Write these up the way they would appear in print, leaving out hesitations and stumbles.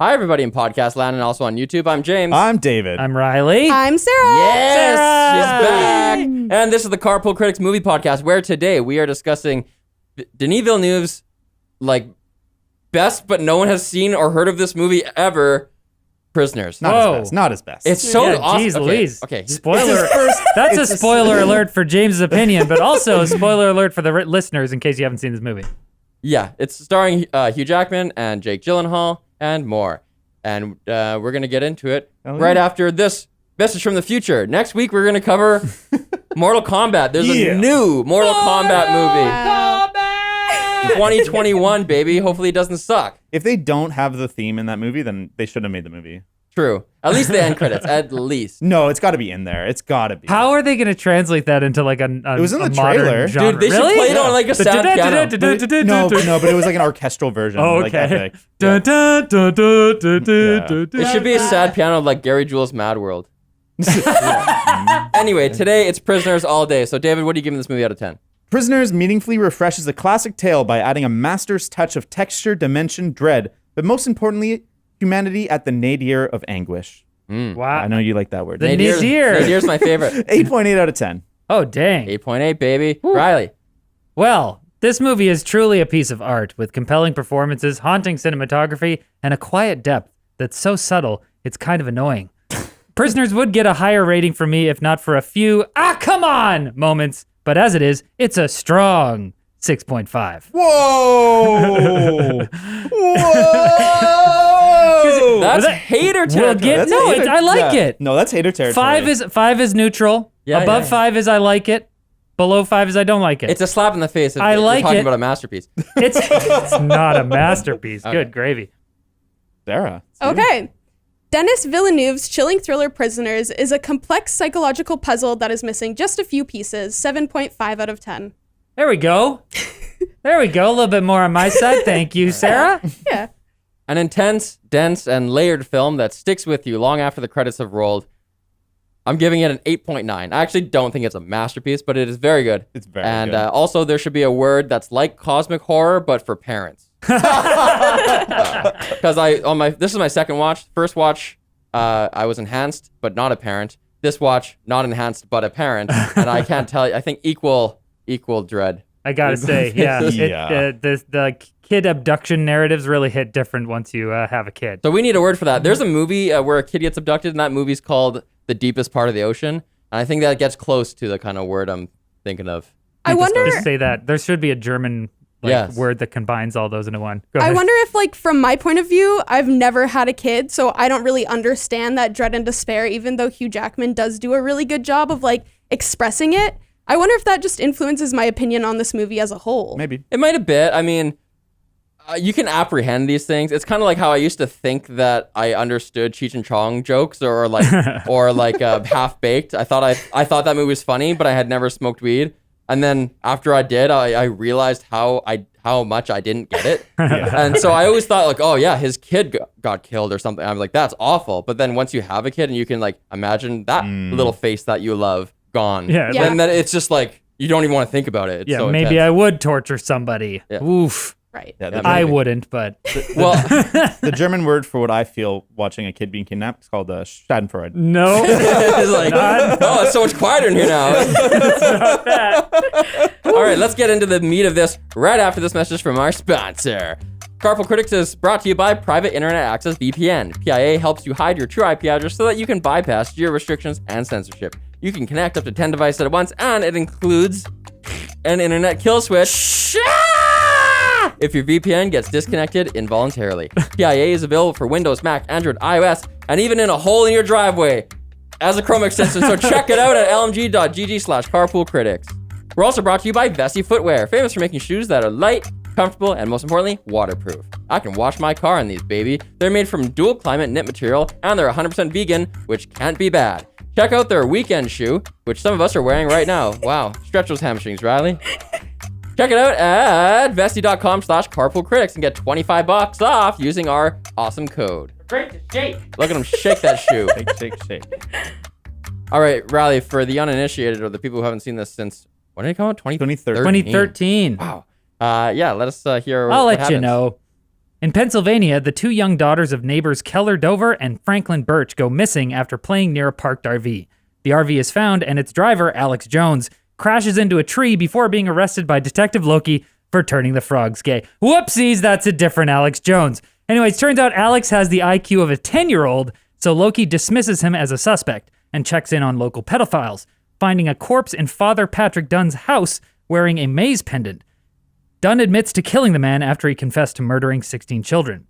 Hi, everybody in podcast land and also on YouTube. I'm James. I'm David. I'm Riley. I'm Sarah. Yes, Sarah! she's back. And this is the Carpool Critics movie podcast, where today we are discussing Denis Villeneuve's best, but no one has seen or heard of this movie ever. Prisoners. Not his best. It's so awesome. Geez Louise. Okay. Spoiler. That's a spoiler alert for James's opinion, but also a spoiler alert for the listeners in case you haven't seen this movie. Yeah, it's starring Hugh Jackman and Jake Gyllenhaal and more. And we're going to get into it right after this message from the future. Next week, we're going to cover Mortal Kombat. There's a new Mortal Kombat movie. 2021, baby. Hopefully it doesn't suck. If they don't have the theme in that movie, then they shouldn't have made the movie. True. At least the end credits. At least. No, it's got to be in there. It's got to be. How are they going to translate that into like a It was in the modern trailer. genre? Dude, they really? should play it on like a sad piano. No, but it was like an orchestral version. Oh, Like okay. epic. Yeah. It should be a sad piano like Gary Jules' Mad World. Anyway, today it's Prisoners all day. So, David, what are you giving this movie out of 10? Prisoners meaningfully refreshes a classic tale by adding a master's touch of texture, dimension, dread, but most importantly, humanity at the nadir of anguish. Wow. I know you like that word. The nadir. Nadir's my favorite. 8.8 out of 10. Oh, dang. 8.8, baby. Riley. Well, this movie is truly a piece of art with compelling performances, haunting cinematography, and a quiet depth that's so subtle, it's kind of annoying. Prisoners would get a higher rating from me if not for a few, come on moments, but as it is, it's a strong 6.5. Whoa! Whoa! That's hater territory. I like it. No, that's hater territory. Five is neutral. Yeah, Above yeah. 5 is I like it. Below 5 is I don't like it. It's a slap in the face. I like You're talking it. about a masterpiece. It's not a masterpiece. Okay. Good gravy. Sarah. Okay. Denis Villeneuve's chilling thriller Prisoners is a complex psychological puzzle that is missing just a few pieces. 7.5 out of 10. There we go. There we go. A little bit more on my side. Thank you, Sarah. Yeah. An intense, dense, and layered film that sticks with you long after the credits have rolled. I'm giving it an 8.9. I actually don't think it's a masterpiece, but it is very good. It's very and good. Also, there should be a word that's like cosmic horror, but for parents. Because this is my second watch. First watch, I was enhanced, but not a parent. This watch, not enhanced, but a parent. And I can't tell you. I think equal dread. I gotta say, yeah. The kid abduction narratives really hit different once you have a kid. So we need a word for that. There's a movie where a kid gets abducted, and that movie's called The Deepest Part of the Ocean. And I think that gets close to the kind of word I'm thinking of. I wonder. Just say that. There should be a German word that combines all those into one. Go I ahead. wonder if, from my point of view, I've never had a kid, so I don't really understand that dread and despair, even though Hugh Jackman does do a really good job of, expressing it. I wonder if that just influences my opinion on this movie as a whole. Maybe. It might a bit. I mean, you can apprehend these things. It's kind of like how I used to think that I understood Cheech and Chong jokes or Half Baked. I thought that movie was funny, but I had never smoked weed. And then after I did, I realized how much I didn't get it. And so I always thought oh yeah, his kid got killed or something. I'm like, that's awful. But then once you have a kid and you can imagine that little face that you love gone. Yeah. And then it's just you don't even want to think about it. It's so maybe intense. I would torture somebody. Yeah. Oof. Right. Yeah, I wouldn't, but Well, the German word for what I feel watching a kid being kidnapped is called Schadenfreude. no. it's oh, it's so much quieter in here now. All right, let's get into the meat of this right after this message from our sponsor. Carpool Critics is brought to you by Private Internet Access VPN. PIA helps you hide your true IP address so that you can bypass geo restrictions and censorship. You can connect up to 10 devices at once, and it includes an internet kill switch. If your VPN gets disconnected involuntarily. PIA is available for Windows, Mac, Android, iOS, and even in a hole in your driveway as a Chrome extension. So check it out at lmg.gg/carpoolcritics. We're also brought to you by Vessi Footwear, famous for making shoes that are light, comfortable, and most importantly, waterproof. I can wash my car in these, baby. They're made from dual climate knit material, and they're 100% vegan, which can't be bad. Check out their weekend shoe, which some of us are wearing right now. Wow, stretch those hamstrings, Riley. Check it out at vessi.com/carpoolcritics and get $25 off using our awesome code. Great to shake. Look at him shake that shoe. Shake. All right, Riley, for the uninitiated or the people who haven't seen this since, when did it come out? 2013. 2013. Wow. Yeah, let us hear I'll what let you happens. know. In Pennsylvania, the 2 young daughters of neighbors Keller Dover and Franklin Birch go missing after playing near a parked RV. The RV is found, and its driver, Alex Jones, crashes into a tree before being arrested by Detective Loki for turning the frogs gay. Whoopsies, that's a different Alex Jones. Anyways, turns out Alex has the IQ of a 10-year-old, so Loki dismisses him as a suspect and checks in on local pedophiles, finding a corpse in Father Patrick Dunn's house wearing a maze pendant. Dunn admits to killing the man after he confessed to murdering 16 children.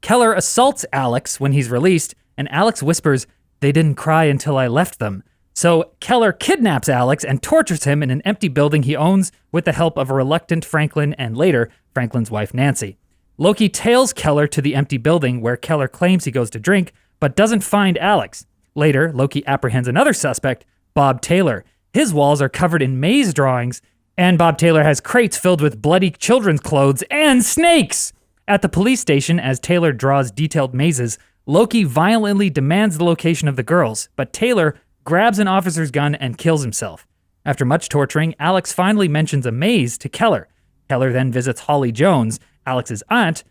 Keller assaults Alex when he's released, and Alex whispers, "They didn't cry until I left them." So Keller kidnaps Alex and tortures him in an empty building he owns with the help of a reluctant Franklin and later Franklin's wife Nancy. Loki tails Keller to the empty building where Keller claims he goes to drink, but doesn't find Alex. Later, Loki apprehends another suspect, Bob Taylor. His walls are covered in maze drawings, and Bob Taylor has crates filled with bloody children's clothes and snakes. At the police station, as Taylor draws detailed mazes, Loki violently demands the location of the girls, but Taylor grabs an officer's gun and kills himself. After much torturing, Alex finally mentions a maze to Keller. Keller then visits Holly Jones, Alex's aunt,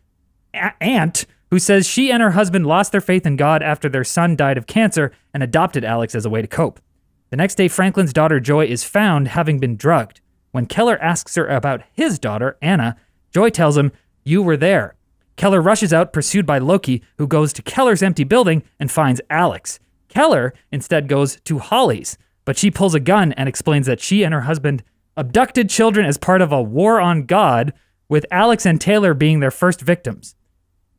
who says she and her husband lost their faith in God after their son died of cancer and adopted Alex as a way to cope. The next day, Franklin's daughter Joy is found having been drugged. When Keller asks her about his daughter, Anna, Joy tells him, "You were there." Keller rushes out, pursued by Loki, who goes to Keller's empty building and finds Alex. Keller instead goes to Holly's, but she pulls a gun and explains that she and her husband abducted children as part of a war on God, with Alex and Taylor being their first victims.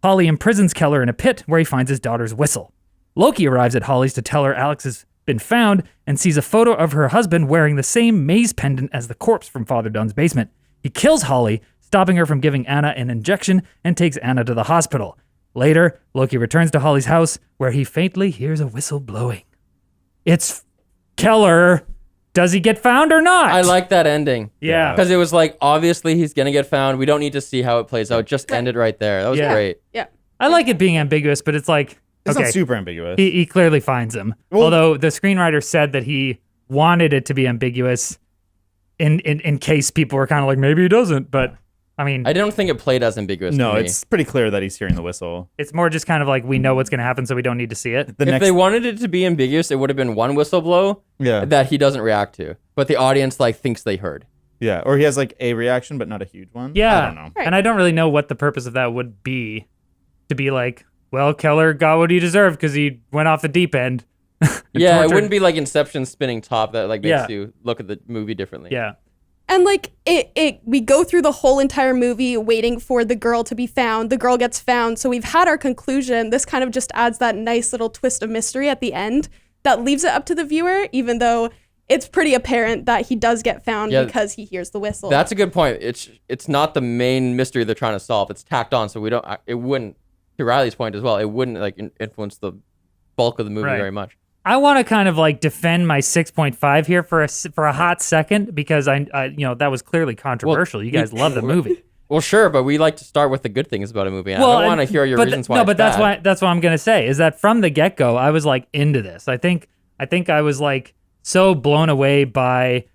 Holly imprisons Keller in a pit where he finds his daughter's whistle. Loki arrives at Holly's to tell her Alex has been found and sees a photo of her husband wearing the same maze pendant as the corpse from Father Dunn's basement. He kills Holly, stopping her from giving Anna an injection, and takes Anna to the hospital. Later, Loki returns to Holly's house where he faintly hears a whistle blowing. It's Keller. Does he get found or not? I like that ending. Yeah. Because it was like, obviously he's going to get found. We don't need to see how it plays out. Just end it right there. That was Yeah. great. Yeah. I like it being ambiguous, but it's like, It's okay, not super ambiguous. he clearly finds him. Well- Although the screenwriter said that he wanted it to be ambiguous in case people were kind of like, maybe he doesn't. But I mean, I don't think it played as ambiguous No, to me. it's pretty clear that he's hearing the whistle. it's more just kind of like we know what's going to happen, so we don't need to see it. The If next, they wanted it to be ambiguous, it would have been one whistle blow yeah, that he doesn't react to. But the audience like thinks they heard. yeah, or he has like a reaction, but not a huge one. Yeah. I don't know. Right. And I don't really know what the purpose of that would be. To be like, well, Keller got what he deserved because he went off the deep end. Yeah, it tortured- wouldn't be like Inception spinning top that like makes Yeah. you look at the movie differently. Yeah. And like we go through the whole entire movie waiting for the girl to be found. The girl gets found. So we've had our conclusion. This kind of just adds that nice little twist of mystery at the end that leaves it up to the viewer, even though it's pretty apparent that he does get found Yeah. because he hears the whistle. That's a good point. It's not the main mystery they're trying to solve. It's tacked on, so it wouldn't, to Riley's point as well, it wouldn't like influence the bulk of the movie Right. very much. I want to kind of like defend my 6.5 here for a hot second because I that was clearly controversial. You guys love the movie. Well, sure, but we like to start with the good things about a movie. And I don't want to hear your reasons why. No, it's but bad. that's what I'm gonna say is that from the get go, I was like into this. I think I was like so blown away by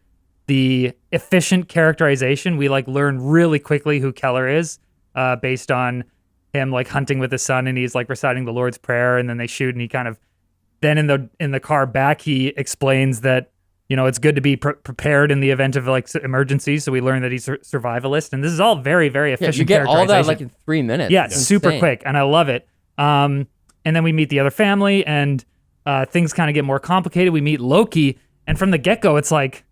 the efficient characterization. We like learn really quickly who Keller is, based on him like hunting with his son, and he's like reciting the Lord's Prayer, and then they shoot, and he kind of then in the car back he explains that it's good to be prepared in the event of like emergencies. So we learn that he's a survivalist, and this is all very very Yeah, efficient. you get all that characterization. like in 3 minutes. Yeah, It's super insane. quick, and I love it. And then we meet the other family, and things kind of get more complicated. We meet Loki, and from the get-go, it's like,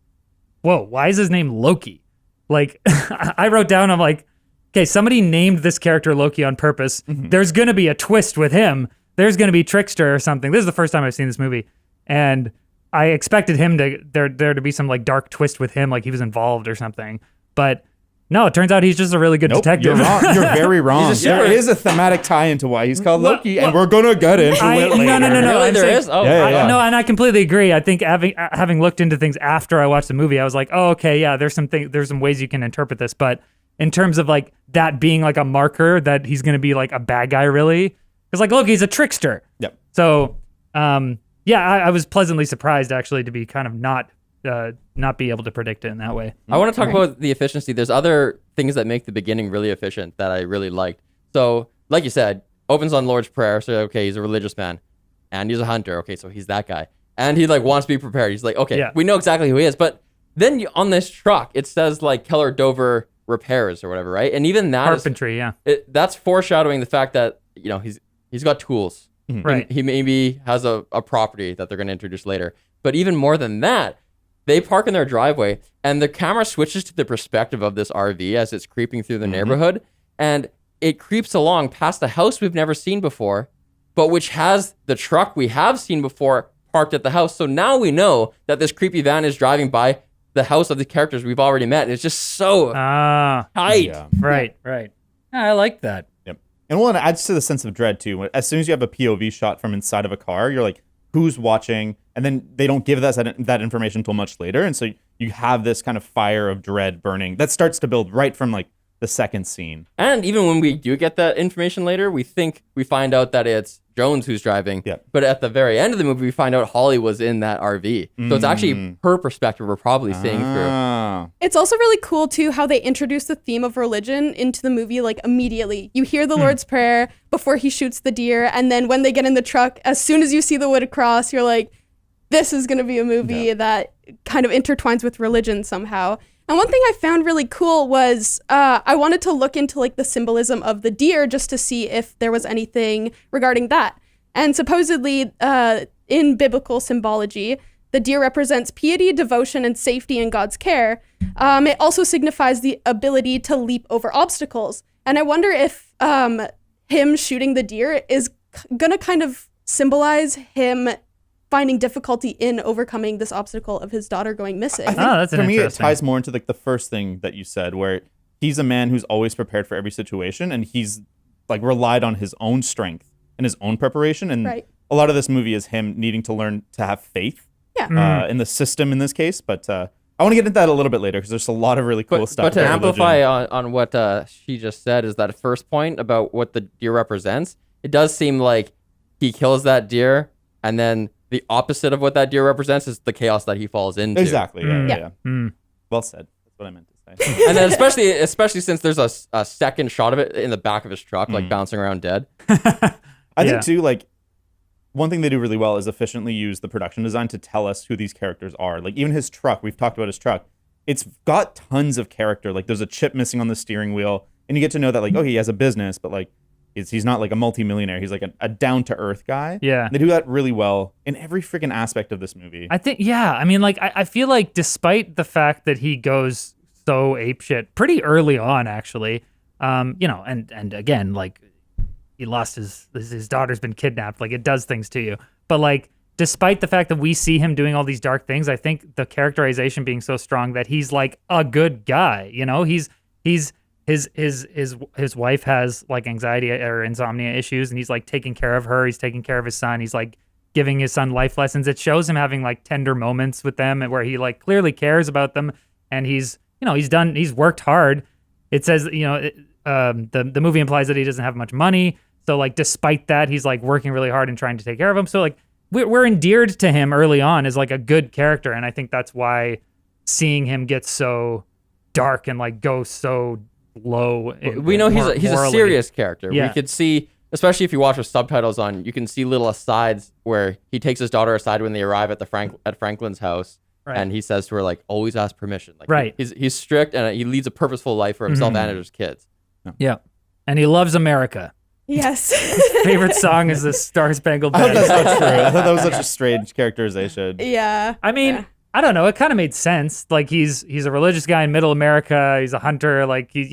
whoa, why is his name Loki? Like, I wrote down, I'm like, okay, somebody named this character Loki on purpose. Mm-hmm. There's going to be a twist with him. There's going to be Trickster or something. This is the first time I've seen this movie, and I expected him there to be some like dark twist with him, like he was involved or something. But no, it turns out he's just a really good Nope, detective. you're wrong. You're very wrong. He's a There super- is a thematic tie into why he's called Well, Loki, and we're gonna get into I- it later. no. Really, I'm there saying- is? Oh, Yeah, yeah. No, and I completely agree. I think having looked into things after I watched the movie, I was like, oh, okay, yeah, there's some ways you can interpret this. But in terms of like that being like a marker that he's going to be like a bad guy, really, because like, look, he's a trickster. Yep. So, yeah, I was pleasantly surprised actually to be kind of not be able to predict it in that way. I want to talk about the efficiency. There's other things that make the beginning really efficient that I really liked. So, like you said, opens on Lord's Prayer. So, okay, he's a religious man. And he's a hunter. Okay, so he's that guy. And he, like, wants to be prepared. He's like, okay, we know exactly who he is. But then on this truck, it says, like, Keller Dover Repairs or whatever, right? And even that Carpentry, that's foreshadowing the fact that, you know, he's got tools. Right. He maybe has a property that they're going to introduce later. But even more than that, they park in their driveway and the camera switches to the perspective of this RV as it's creeping through the neighborhood. And it creeps along past a house we've never seen before, but which has the truck we have seen before parked at the house. So now we know that this creepy van is driving by the house of the characters we've already met. And it's just so tight. Yeah. Right. Yeah, I like that. Yep. And one, it adds to the sense of dread too. As soon as you have a POV shot from inside of a car, you're like, who's watching? And then they don't give us that information until much later. And so you have this kind of fire of dread burning that starts to build right from like the second scene. And even when we do get that information later, we find out that it's Jones who's driving. Yep. But at the very end of the movie, we find out Holly was in that RV. So it's actually her perspective we're probably seeing through. It's also really cool, too, how they introduce the theme of religion into the movie, like, immediately. You hear the Lord's Prayer before he shoots the deer, and then when they get in the truck, as soon as you see the wood cross, you're like, this is going to be a movie that kind of intertwines with religion somehow. And one thing I found really cool was I wanted to look into, like, the symbolism of the deer just to see if there was anything regarding that. And supposedly, in biblical symbology, the deer represents piety, devotion, and safety in God's care. It also signifies the ability to leap over obstacles. And I wonder if him shooting the deer is going to kind of symbolize him finding difficulty in overcoming this obstacle of his daughter going missing. I think for me, it ties more into like the first thing that you said, where he's a man who's always prepared for every situation, and he's like relied on his own strength and his own preparation. And a lot of this movie is him needing to learn to have faith in the system in this case. But I want to get into that a little bit later because there's a lot of really cool stuff. But to amplify on what she just said is that first point about what the deer represents, it does seem like he kills that deer and then the opposite of what that deer represents is the chaos that he falls into. Exactly. Yeah. Well said. That's what I meant to say. And then especially since there's a second shot of it in the back of his truck, like bouncing around dead. I think too, like one thing they do really well is efficiently use the production design to tell us who these characters are. Like even his truck, we've talked about his truck. It's got tons of character. Like there's a chip missing on the steering wheel, and you get to know that like, oh, he has a business, but like he's not like a multimillionaire. He's like a down-to-earth guy. Yeah. They do that really well in every freaking aspect of this movie. I think, I mean, like, I feel like despite the fact that he goes so apeshit pretty early on, actually, you know, and again, like, he lost his daughter's been kidnapped. Like, it does things to you. But, like, despite the fact that we see him doing all these dark things, I think the characterization being so strong that he's, like, a good guy, you know? His wife has like anxiety or insomnia issues, and he's like taking care of her. He's taking care of his son. He's like giving his son life lessons. It shows him having like tender moments with them where he like clearly cares about them, and he's worked hard. It says, you know, the movie implies that he doesn't have much money. So like despite that, he's like working really hard and trying to take care of him. So like we're endeared to him early on as like a good character, and I think that's why seeing him get so dark and like go so low. We know he's a serious character. Yeah. We could see, especially if you watch with subtitles on, you can see little asides where he takes his daughter aside when they arrive at Franklin's house, and he says to her like, "Always ask permission." Like, he's strict and he leads a purposeful life for himself and his kids. Yeah, and he loves America. Yes. His favorite song is the Star Spangled Banner. I hope that's not true. I thought that was such a strange characterization. Yeah. I mean, I don't know. It kind of made sense. Like he's a religious guy in middle America. He's a hunter. Like he's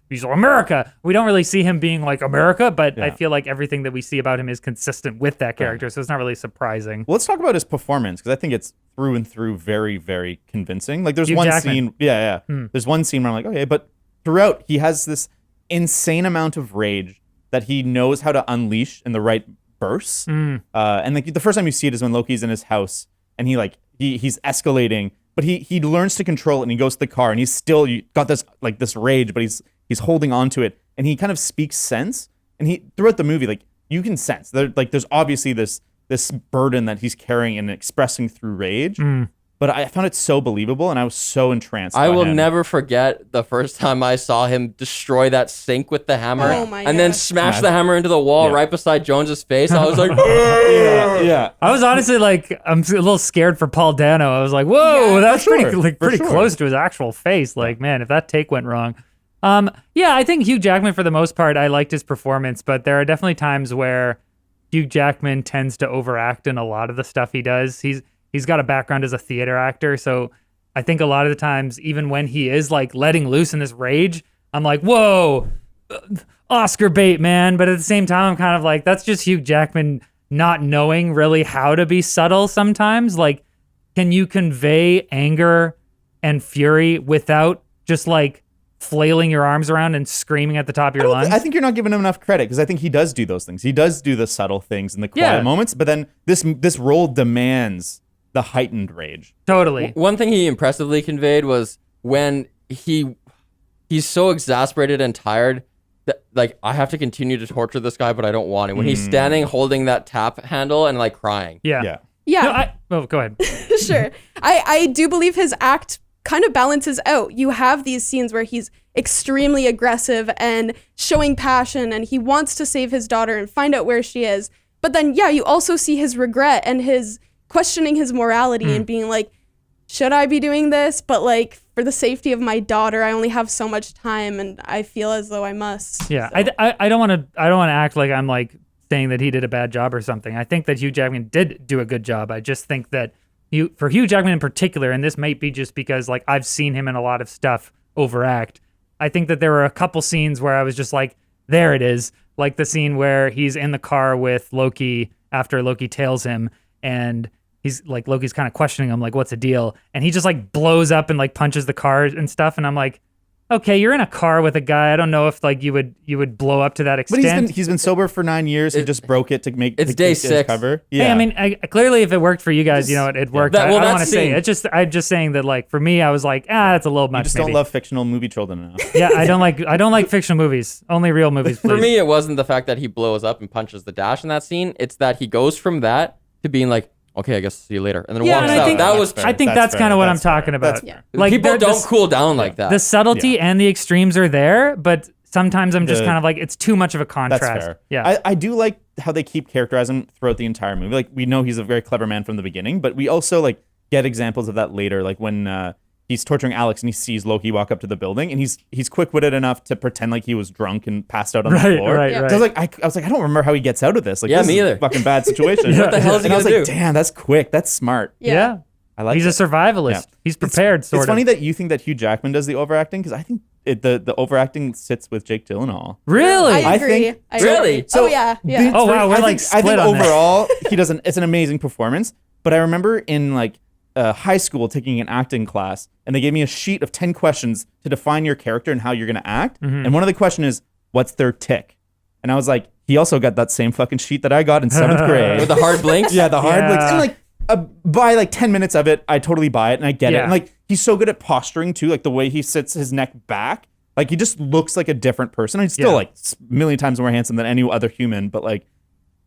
he's America. We don't really see him being like America, but I feel like everything that we see about him is consistent with that character. So it's not really surprising. Well, let's talk about his performance because I think it's through and through very, very convincing. Like there's Hugh one Jackman. scene. There's one scene where I'm like, okay, but throughout he has this insane amount of rage that he knows how to unleash in the right bursts. And like the first time you see it is when Loki's in his house and he's escalating, but he learns to control it and he goes to the car and he's still got this rage, but he's holding on to it and he kind of speaks sense. And he throughout the movie, like you can sense there's obviously this burden that he's carrying and expressing through rage. but I found it so believable, and I was so entranced. I by will him. never forget the first time I saw him destroy that sink with the hammer Oh my and then gosh. smash the hammer into the wall right beside Jones's face. I was like, Yeah. I was honestly like, I'm a little scared for Paul Dano. I was like, whoa, Yeah, that's for pretty sure, like for pretty sure. close to his actual face. Like, man, if that take went wrong. Yeah, I think Hugh Jackman, for the most part, I liked his performance, but there are definitely times where Hugh Jackman tends to overact in a lot of the stuff he does. He's got a background as a theater actor, so I think a lot of the times, even when he is like letting loose in this rage, I'm like, whoa, Oscar bait, man. But at the same time, I'm kind of like, that's just Hugh Jackman not knowing really how to be subtle sometimes. Like, can you convey anger and fury without just like flailing your arms around and screaming at the top of your lungs? I think you're not giving him enough credit because I think he does do those things. He does do the subtle things and the quiet moments, but then this role demands the heightened rage. Totally. one thing he impressively conveyed was when he's so exasperated and tired that, like, I have to continue to torture this guy, but I don't want to. When he's standing holding that tap handle and like crying. Yeah. Yeah. No, go ahead. Sure. I do believe his act kind of balances out. You have these scenes where he's extremely aggressive and showing passion and he wants to save his daughter and find out where she is. But then, yeah, you also see his regret and his questioning his morality and being like, should I be doing this? But like, for the safety of my daughter, I only have so much time and I feel as though I must. Yeah, So. I don't want to act like I'm like saying that he did a bad job or something. I think that Hugh Jackman did do a good job. I just think that for Hugh Jackman in particular, and this might be just because like I've seen him in a lot of stuff overact. I think that there were a couple scenes where I was just like, there it is, like the scene where he's in the car with Loki after Loki tails him, and he's like, Loki's kind of questioning him, like, what's the deal? And he just like blows up and like punches the car and stuff. And I'm like, okay, you're in a car with a guy. I don't know if like you would blow up to that But extent. he's been sober for 9 years. He just broke it to make It's to day his 6. cover. Hey, I mean, clearly, if it worked for you guys, you know, it worked. That- well, I don't that want to say scene- it. I'm just saying that, like, for me, I was like, that's a little much. you just maybe. don't love fictional movie children enough. Yeah, I don't like fictional movies. Only real movies, please. For me, it wasn't the fact that he blows up and punches the dash in that scene. It's that he goes from that to being like, okay, I guess I'll see you later, and then Yeah, walks and I out. think- That was fair. I think That's that's kind of fair. what I'm That's fair. talking about. That's fair. Like, people there- don't the, cool down like that. the subtlety Yeah. and the extremes are there, but sometimes I'm just The- kind of like, it's too much of a That's contrast. fair. Yeah. I do like how they keep characterizing him throughout the entire movie. Like, we know he's a very clever man from the beginning, but we also like get examples of that later, like when he's torturing Alex and he sees Loki walk up to the building, and he's quick-witted enough to pretend like he was drunk and passed out on the Right, floor. right, Yeah. right. So I was like, I don't remember how he gets out of this. Like, Yeah, this me is either. a fucking bad situation. What the hell is he And I was gonna like, do? damn, that's quick. That's smart. Yeah. I like He's it. a survivalist. Yeah. He's prepared, It's sort of. funny that you think that Hugh Jackman does the overacting, because I think the overacting sits with Jake Gyllenhaal. Really? I I agree. think- I Really? agree. Oh yeah, yeah. Oh, wow, we're, like, I split think on this. overall he does it's an amazing performance. But I remember in like high school taking an acting class, and they gave me a sheet of 10 questions to define your character and how you're gonna act. Mm-hmm. And one of the question is, what's their tick? And I was like, he also got that same fucking sheet that I got in 7th grade. with the hard blinks. Yeah, the hard Yeah. blinks. And like by like 10 minutes of it, I totally buy it and I get it. Yeah. And like he's so good at posturing too, like the way he sits his neck back. Like he just looks like a different person. And he's still Yeah. like a million times more handsome than any other human, but like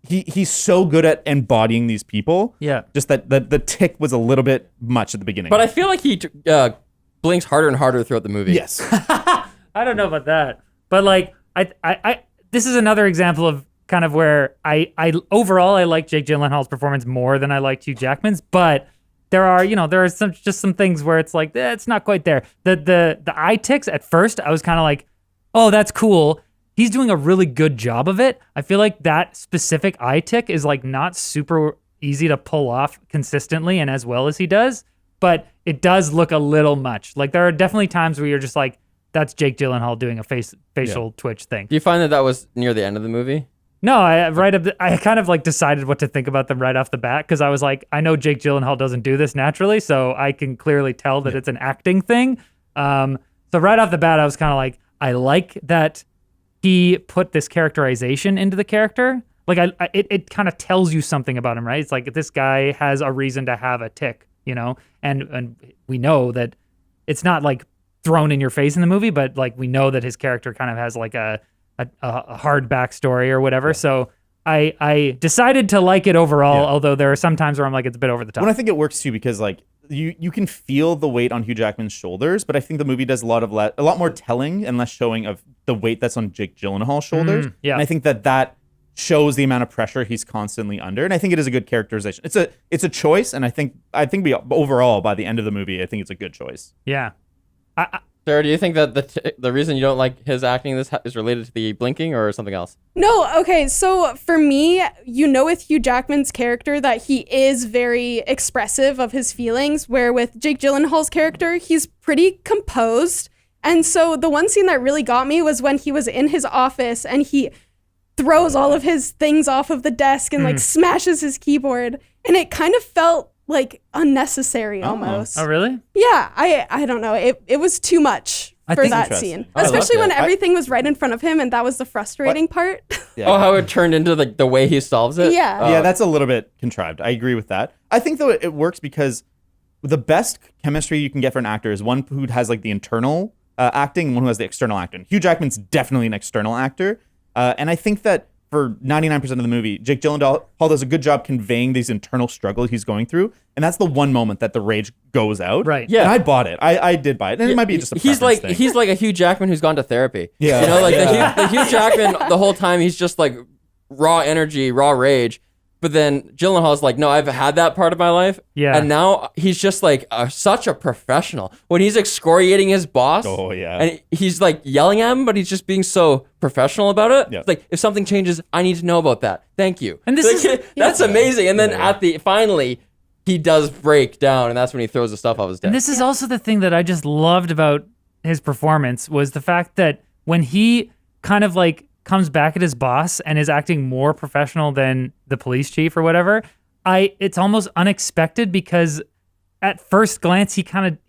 he's so good at embodying these people. Yeah. Just that the tick was a little bit much at the beginning. But I feel like he blinks harder and harder throughout the movie. yes. I don't know about that, but like I this is another example of kind of where I overall I like Jake Gyllenhaal's performance more than I liked Hugh Jackman's, but there are some things where it's like it's not quite there. The eye ticks at first I was kind of like, oh, that's cool. He's doing a really good job of it. I feel like that specific eye tick is like not super easy to pull off consistently and as well as he does, but it does look a little much. Like there are definitely times where you're just like, that's Jake Gyllenhaal doing a facial twitch thing. Do you find that was near the end of the movie? No, I kind of like decided what to think about them right off the bat because I was like, I know Jake Gyllenhaal doesn't do this naturally, so I can clearly tell that it's an acting thing. So right off the bat, I was kind of like, I like that he put this characterization into the character. Like it kind of tells you something about him, right? It's like this guy has a reason to have a tick, you know, and we know that it's not like thrown in your face in the movie, but like we know that his character kind of has like a hard backstory or whatever. So I decided to like it overall, although there are some times where I'm like, it's a bit over the top. When I think it works too, because like you can feel the weight on Hugh Jackman's shoulders, but I think the movie does a lot more telling and less showing of the weight that's on Jake Gyllenhaal's shoulders. yeah. And I think that shows the amount of pressure he's constantly under, and I think it is a good characterization. It's a choice, and I think overall by the end of the movie, I think it's a good choice. Yeah. Sarah, do you think that the reason you don't like his acting in this is related to the blinking or something else? No, okay, so for me, with Hugh Jackman's character that he is very expressive of his feelings, where with Jake Gyllenhaal's character, he's pretty composed. And so the one scene that really got me was when he was in his office and he throws all of his things off of the desk and like smashes his keyboard. And it kind of felt like unnecessary almost. Oh, really? Yeah, I don't know. It was too much for that scene. Especially when everything was right in front of him, and that was the frustrating part. Yeah. Oh, how it turned into the way he solves it? Yeah. Yeah, that's a little bit contrived. I agree with that. I think, though, it works because the best chemistry you can get for an actor is one who has like the internal acting and one who has the external acting. Hugh Jackman's definitely an external actor. And I think that for 99% of the movie, Jake Gyllenhaal does a good job conveying these internal struggles he's going through. And that's the one moment that the rage goes out. Right. Yeah. And I bought it. I did buy it. And it might be just a he's preference thing. he's like a Hugh Jackman who's gone to therapy. Yeah. You know, like the Hugh Jackman the whole time he's just like raw energy, raw rage. But then Gyllenhaal's like, no, I've had that part of my life. Yeah. And now he's just like such a professional. When he's excoriating his boss. Oh, yeah. And he's like yelling at him, but he's just being so professional about it. Yeah. It's like, if something changes, I need to know about that. Thank you. And this is that's amazing. And then finally, he does break down, and that's when he throws the stuff off his desk. And this is also the thing that I just loved about his performance was the fact that when he kind of like comes back at his boss and is acting more professional than the police chief or whatever, it's almost unexpected because at first glance he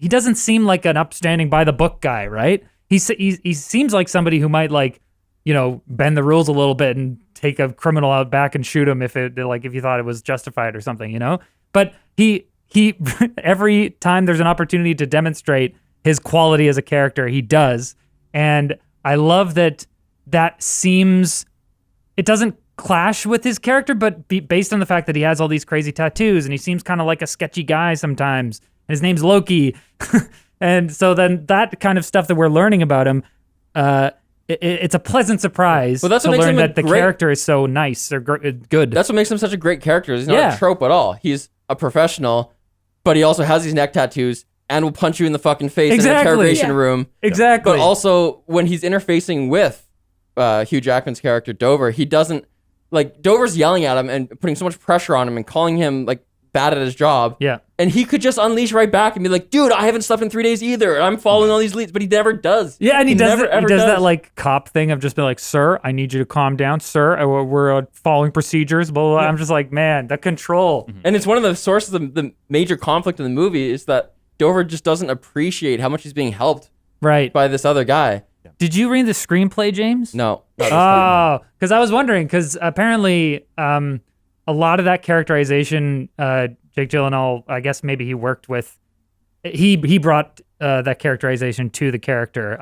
doesn't seem like an upstanding by the book guy, right? He seems like somebody who might like, bend the rules a little bit and take a criminal out back and shoot him if you thought it was justified or something, But he every time there's an opportunity to demonstrate his quality as a character, he does. And I love that seems, it doesn't clash with his character, but based on the fact that he has all these crazy tattoos and he seems kind of like a sketchy guy sometimes. And his name's Loki. And so then that kind of stuff that we're learning about him, it's a pleasant surprise Well, that's to what makes learn him a that the great- character is so nice or good. That's what makes him such a great character. He's not Yeah. a trope at all. He's a professional, but he also has these neck tattoos and will punch you in the fucking face in an Exactly. interrogation Yeah. room. Exactly. But also, when he's interfacing with Hugh Jackman's character, Dover, he doesn't, like, Dover's yelling at him and putting so much pressure on him and calling him, like, bad at his job. Yeah. And he could just unleash right back and be like, dude, I haven't slept in 3 days either. And I'm following all these leads, but he never does. Yeah, and he does never, ever that like cop thing of just being like, sir, I need you to calm down, sir. We're following procedures, blah, blah, blah. I'm just like, man, the control. And it's one of the sources of the major conflict in the movie is that Dover just doesn't appreciate how much he's being helped Right. by this other guy. Did you read the screenplay, James? No. Oh, because I was wondering, because apparently a lot of that characterization, Jake Gyllenhaal, I guess maybe he worked with, he brought that characterization to the character.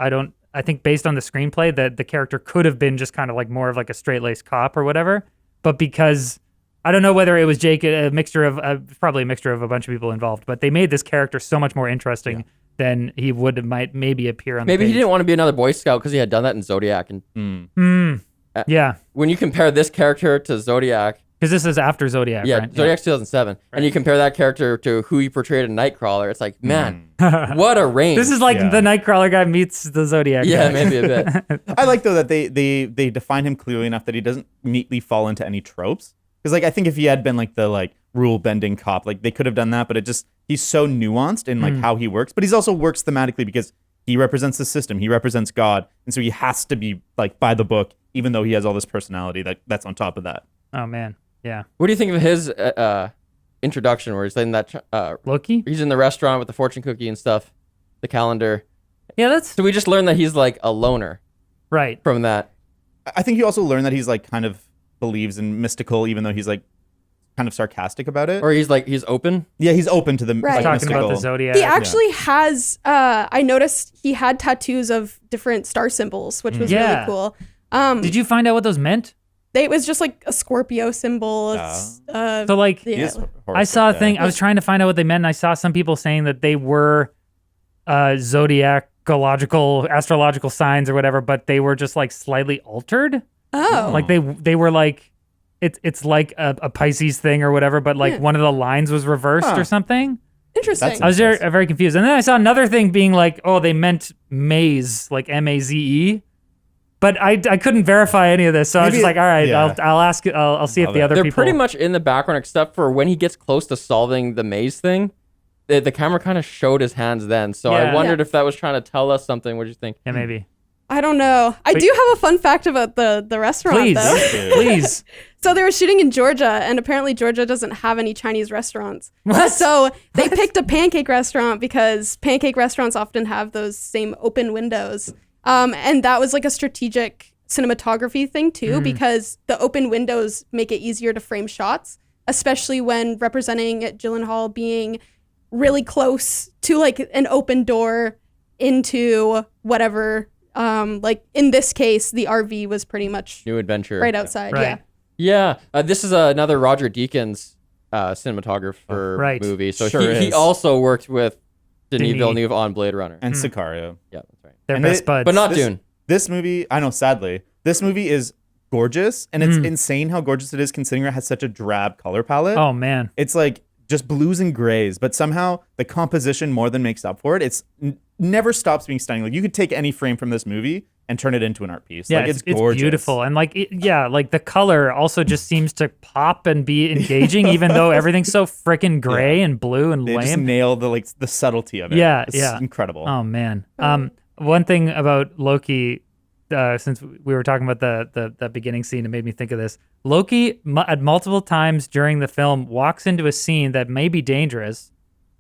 I think based on the screenplay that the character could have been just kind of like more of like a straight-laced cop or whatever, but because I don't know whether it was Jake, probably a mixture of a bunch of people involved, but they made this character so much more interesting than he might maybe appear on the Maybe page. he didn't want to be another Boy Scout because he had done that in Zodiac. And Yeah, when you compare this character to Zodiac, because this is after Zodiac, yeah, right? Zodiac's 2007, and you compare that character to who he portrayed in Nightcrawler, it's like, man, what a range. This is like Yeah. the Nightcrawler guy meets the Zodiac yeah, guy. maybe a bit. I like, though, that they define him clearly enough that he doesn't neatly fall into any tropes. Because, like, I think if he had been, like, the, like, rule-bending cop, like, they could have done that, but he's so nuanced in, like, how he works. But he's also works thematically because he represents the system. He represents God. And so he has to be, like, by the book, even though he has all this personality that's on top of that. Oh, man. Yeah. What do you think of his introduction where he's in that, Loki? he's in the restaurant with the fortune cookie and stuff, the calendar. Yeah, that's So we just learned that he's like a loner right. from that. I think you also learn that he's, like, kind of believes in mystical, even though he's, like, kind of sarcastic about it. Or he's open. Yeah, he's open to the Right. like, Talking mystical. about the Zodiac. He actually has, I noticed he had tattoos of different star symbols, which was Yeah. really cool. Did you find out what those meant? it was just like a Scorpio symbol. It's, So like, yeah. I saw a thing. I was trying to find out what they meant, and I saw some people saying that they were zodiacological, astrological signs or whatever, but they were just like slightly altered. Oh. Like they were like, it's like a Pisces thing or whatever, but like one of the lines was reversed or something. Interesting. I was very confused. And then I saw another thing being like, oh, they meant maze, like M-A-Z-E. But I couldn't verify any of this, so I was just like, all right, I'll ask. I'll see if the other They're people. pretty much in the background, except for when he gets close to solving the maze thing. The camera kind of showed his hands then, so I wondered if that was trying to tell us something. What do you think? Yeah, maybe. I don't know. I do have a fun fact about the restaurant, Please, though. please. So they were shooting in Georgia, and apparently Georgia doesn't have any Chinese restaurants. What? So they picked a pancake restaurant because pancake restaurants often have those same open windows. And that was like a strategic cinematography thing too, because the open windows make it easier to frame shots, especially when representing Gyllenhaal being really close to like an open door into whatever. Like in this case, the RV was pretty much New adventure. right outside. Right. Yeah. Yeah, this is another Roger Deakins cinematographer movie. So Sure he is. also worked with Denis Denis. Villeneuve on Blade Runner. And Sicario. Yeah, that's right. They're And best buds. But not This- Dune. This movie, I know, sadly, this movie is gorgeous, and it's insane how gorgeous it is considering it has such a drab color palette. Oh man. It's like just blues and grays, but somehow the composition more than makes up for it. It's never stops being stunning. Like you could take any frame from this movie and turn it into an art piece. Yeah, like it's it's gorgeous. beautiful, and like like the color also just seems to pop and be engaging, even though everything's so freaking gray and blue and They just lame. nail the subtlety of it. Yeah, It's yeah. incredible. Oh man. One thing about Loki, since we were talking about the beginning scene, it made me think of this. Loki, at multiple times during the film, walks into a scene that may be dangerous,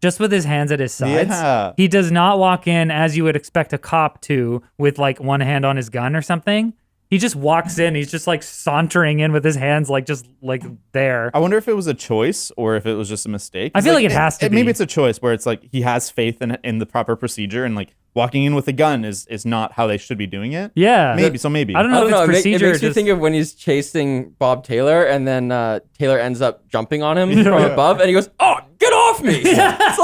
just with his hands at his sides. Yeah. He does not walk in as you would expect a cop to, with like one hand on his gun or something. He just walks in. He's just like sauntering in with his hands like just like there. I wonder if it was a choice or if it was just a mistake. I feel like it has to be. Maybe it's a choice where it's like he has faith in the proper procedure, and like walking in with a gun is not how they should be doing it. Yeah. Maybe. So maybe. I don't know if it's It procedure. makes me think of when he's chasing Bob Taylor, and then Taylor ends up jumping on him from above, and he goes, "Oh, get off me!" It's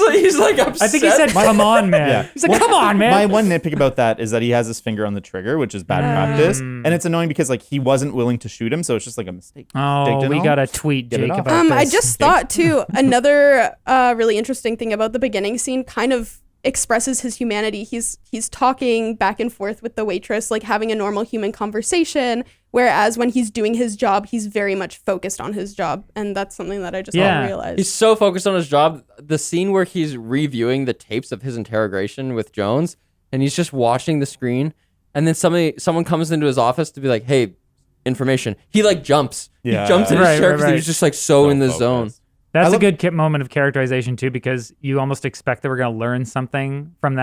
like he's like upset. I think he said, "Come on, man." Yeah. He's like, "Come on, man." My one nitpick about that is that he has his finger on the trigger, which is bad practice, and it's annoying because like he wasn't willing to shoot him, so it's just like a mistake. Oh, we got to tweet Get it Jake off. about this. I just thought too, another really interesting thing about the beginning scene kind of expresses his humanity. He's talking back and forth with the waitress, like having a normal human conversation, whereas when he's doing his job, he's very much focused on his job, and that's something that I just realized. He's so focused on his job. The scene where he's reviewing the tapes of his interrogation with Jones, and he's just watching the screen, and then someone comes into his office to be like, "Hey, information." He like jumps. Yeah. He jumps in his Right, chair right, because right. he's just like so in the focused. zone. That's I a good moment of characterization too, because you almost expect that we're going to learn something from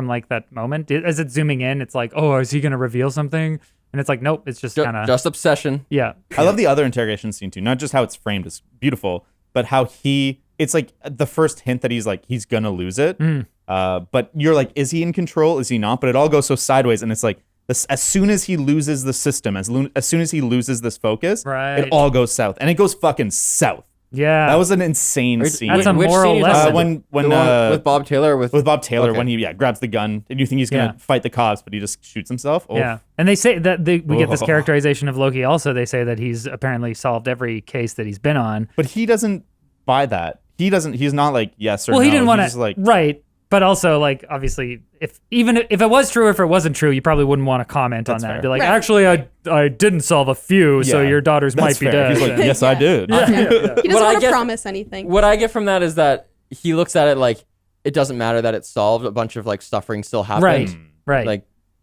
like that moment. As it's zooming in, it's like, oh, is he going to reveal something? And it's like, nope, it's just kind of Just obsession. yeah. I love the other interrogation scene too. Not just how it's framed is beautiful, but how it's like the first hint that he's gonna lose it. But you're like, is he in control? Is he not? But it all goes so sideways, and it's like as soon as he loses the system, as soon as he loses this focus, Right. it all goes south, and it goes fucking south. Yeah. That was an insane scene. That's a Which moral scene is lesson. that? when The one with Bob Taylor with Bob Taylor Okay. when he grabs the gun and you think he's gonna Yeah. fight the cops, but he just shoots himself. Oh, Yeah. And they say that we get this Oh. characterization of Loki also. They say that he's apparently solved every case that he's been on. But he doesn't buy that. He's not like yes or Well, no. he didn't want He's just to, like right. But also, like, obviously, if it was true or if it wasn't true, you probably wouldn't want to comment on That's that. fair. Be like, Right. actually, I didn't solve a few, so Yeah. your daughters That's might be fair. dead. He's like, yes, I did. He doesn't What I want to get- promise anything. What I get from that is that he looks at it like it doesn't matter that it's solved. A bunch of like suffering still happened. Right. Right. Like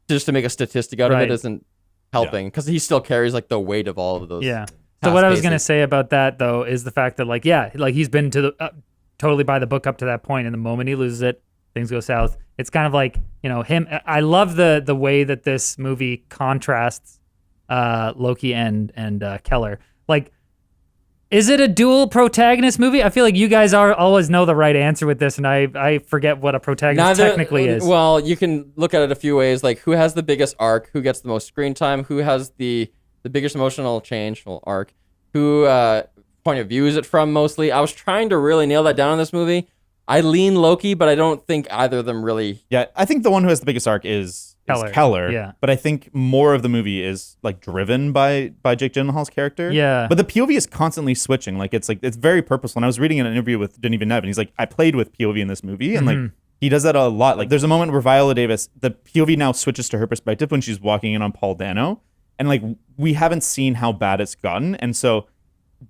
just to make a statistic out of Right. it isn't helping because he still carries like the weight of all of those. Yeah. So past what I was gonna cases. say about that though is the fact that like he's been to the totally by the book up to that point, and the moment he loses it, things go south. It's kind of like him. I love the way that this movie contrasts Loki and Keller. Like, is it a dual protagonist movie? I feel like you guys always know the right answer with this, and I forget what a protagonist technically is. Well, you can look at it a few ways. Like who has the biggest arc, who gets the most screen time, who has the the biggest emotional change, well, arc. Who point of view is it from mostly? I was trying to really nail that down in this movie. I lean Loki, but I don't think either of them really. Yeah, I think the one who has the biggest arc is Keller. Yeah. But I think more of the movie is like driven by Jake Gyllenhaal's character. Yeah. But the POV is constantly switching. Like it's very purposeful. And I was reading an interview with Denis Villeneuve, and he's like, I played with POV in this movie, and like he does that a lot. Like there's a moment where Viola Davis, the POV now switches to her perspective when she's walking in on Paul Dano, and like we haven't seen how bad it's gotten, and so.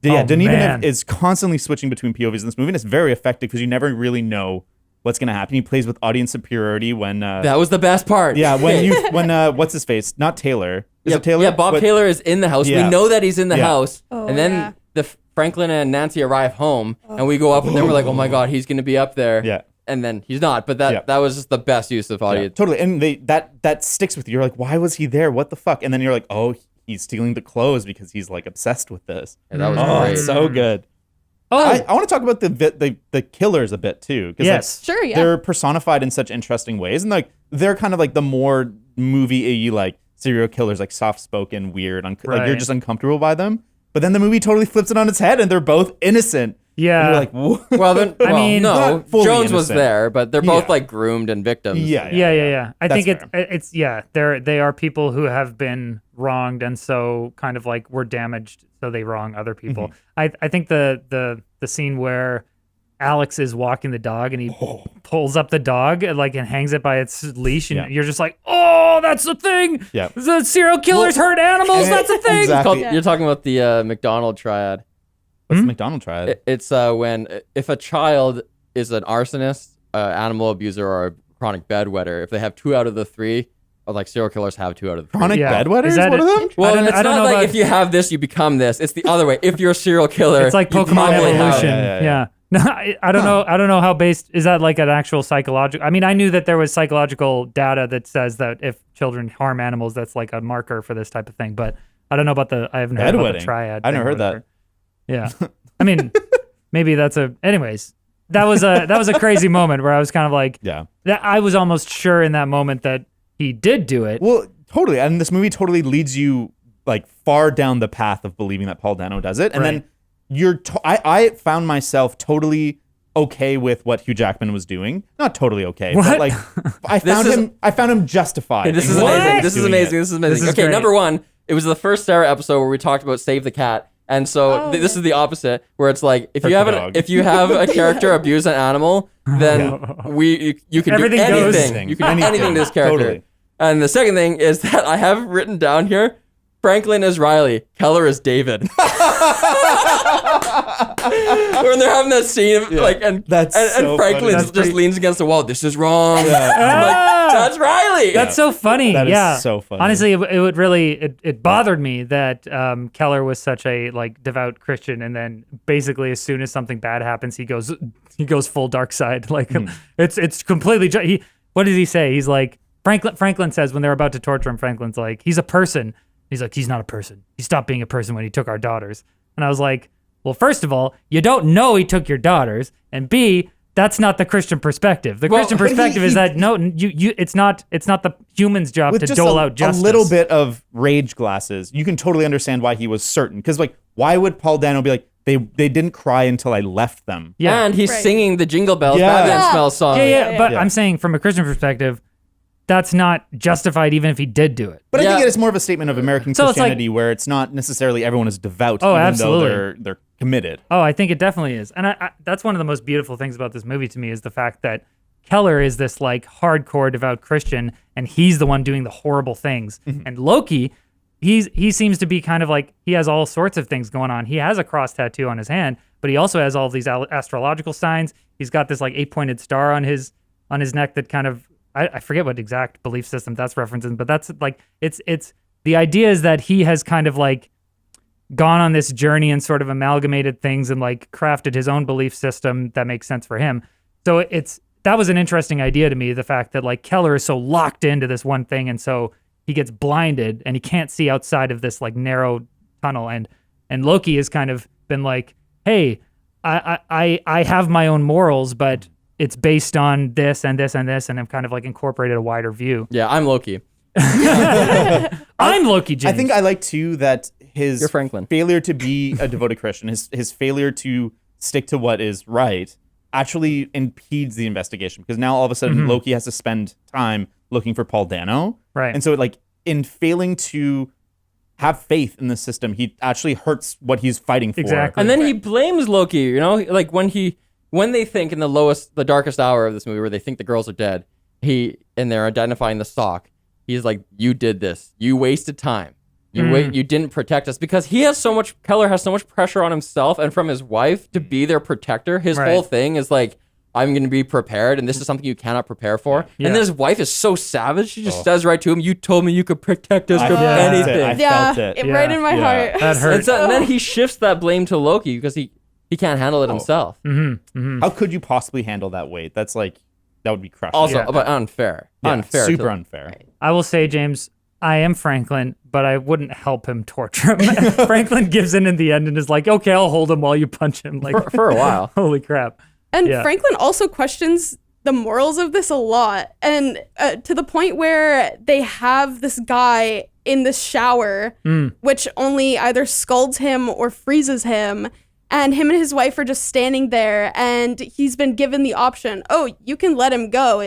Yeah, Denis Villeneuve is constantly switching between POVs in this movie, and it's very effective because you never really know what's going to happen. He plays with audience superiority when... that was the best part. Yeah, when what's his face? Not Taylor. Is it Taylor? Yeah, Bob Taylor is in the house. Yeah. We know that he's in the house. Oh, and then Franklin and Nancy arrive home, and we go up, and then we're like, oh my God, he's going to be up there. Yeah. And then he's not, but that was just the best use of audience. Yeah, totally. And that sticks with you. You're like, why was he there? What the fuck? And then you're like, oh, he's stealing the clothes because he's like obsessed with this. Yeah, that was great. It's so good. Oh, I want to talk about the killers a bit too. yes. Sure, yeah. They're personified in such interesting ways, and like they're kind of like the more movie-y like serial killers, like soft-spoken, weird, like you're just uncomfortable by them. But then the movie totally flips it on its head, and they're both innocent. Yeah. And you're like, what? Well, then, I mean, no, not fully Jones was innocent. there, but they're both Yeah. like groomed and victims. Yeah. I think That's it's they are people who have been wronged, and so kind of like were damaged, so they wrong other people. I think the scene where Alex is walking the dog and he pulls up the dog and hangs it by its leash, and you're just like, oh, that's the thing. Yeah. The serial killers hurt animals. That's a thing. Exactly. You're talking about the McDonald triad. What's the McDonald triad? It's when if a child is an arsonist, animal abuser, or a chronic bedwetter, if they have 2 out of the 3, or like serial killers have 2 out of the 3. Chronic Yeah. bedwetters? Is that One of them? Well, I it's don't not know like about- if you have this, you become this. It's the other way. If you're a serial killer, It's like you Pokemon probably have- evolution. Yeah. No, I don't know. I don't know how based is that like an actual psychological. I mean, I knew that there was psychological data that says that if children harm animals, that's like a marker for this type of thing. But I don't know about I haven't heard about the Bedwetting. triad. I never thing or heard whatever. Yeah, I mean, maybe that's anyways, that was a crazy moment where I was kind of like, Yeah. that I was almost sure in that moment that he did do it. Well, totally. And this movie totally leads you like far down the path of believing that Paul Dano does it. And Right. then I found myself totally okay with what Hugh Jackman was doing. Not totally okay, What? but like I found him justified. Okay, this in is what he amazing. was This is doing amazing. it. This is amazing. This is Okay, great. number 1, it was the first Sarah episode where we talked about Save the Cat. And so this is the opposite, where it's like if you Hurt the have dog. if you have a character abuse an animal, then you can Everything do goes- anything. You can do anything to this character. Totally. And the second thing is that I have written down here, Franklin is Riley, Keller is David. When they're having that scene of and That's so Franklin funny. just leans against the wall. This is wrong. I'm like, Ah! that's Riley. That's so funny. That is yeah. so funny. Honestly, it would really it bothered me that Keller was such a devout Christian, and then basically as soon as something bad happens, he goes full dark side. It's completely. What does he say? He's like Franklin says when they're about to torture him. Franklin's like, he's a person. He's like, he's not a person. He stopped being a person when he took our daughters. And I was like, well, first of all, you don't know he took your daughters, and B, that's not the Christian perspective. The Christian but perspective is that no, it's not the human's job With to just dole out justice. a little bit of rage glasses, you can totally understand why he was certain. Because like, why would Paul Dano be like, they didn't cry until I left them? Yeah. And he's Right. singing the Jingle Bells Yeah. Batman Yeah. Smell song. Yeah, but Yeah. I'm saying from a Christian perspective, that's not justified even if he did do it. But I Yeah. think it's more of a statement of American So it's like- Christianity where it's not necessarily everyone is devout, Oh, even absolutely. though they're committed. Oh, I think it definitely is. And I that's one of the most beautiful things about this movie to me is the fact that Keller is this hardcore devout Christian, and he's the one doing the horrible things. And Loki, he seems to be kind of he has all sorts of things going on. He has a cross tattoo on his hand, but he also has all of these astrological signs. He's got this 8-pointed star on his neck that kind of I forget what exact belief system that's referencing, but that's it's the idea is that he has kind of gone on this journey and sort of amalgamated things and crafted his own belief system that makes sense for him. So that was an interesting idea to me, the fact that Keller is so locked into this one thing, and so he gets blinded and he can't see outside of this narrow tunnel, and Loki has kind of been hey, I have my own morals, but it's based on this and this and this, and I've kind of incorporated a wider view. Yeah, I'm Loki. I'm Loki James. I think I like too that his You're Franklin. failure to be a devoted Christian, his failure to stick to what is right, actually impedes the investigation because now all of a sudden Loki has to spend time looking for Paul Dano. Right. And so like in failing to have faith in the system, he actually hurts what he's fighting for. Exactly. And then he blames Loki, you know, like when they think in the darkest hour of this movie where they think the girls are dead, and they're identifying the sock, he's like, you did this. You wasted time. You didn't protect us because Keller has so much pressure on himself and from his wife to be their protector. His whole thing is like, I'm going to be prepared, and this is something you cannot prepare for. Yeah. And then his wife is so savage. She just says right to him, you told me you could protect us from felt anything. it. I felt it. Right in my heart. That hurt. And then he shifts that blame to Loki because he can't handle it himself. How could you possibly handle that weight? That's like, that would be crushing. Also, but unfair. Yeah, Unfair. super unfair. I will say, James, I am Franklin, but I wouldn't help him torture him. Franklin gives in the end and is like, okay, I'll hold him while you punch him. Like For a while. Holy crap. And Yeah. Franklin also questions the morals of this a lot. And to the point where they have this guy in this shower, which only either scalds him or freezes him. And him and his wife are just standing there, and he's been given the option, oh, you can let him go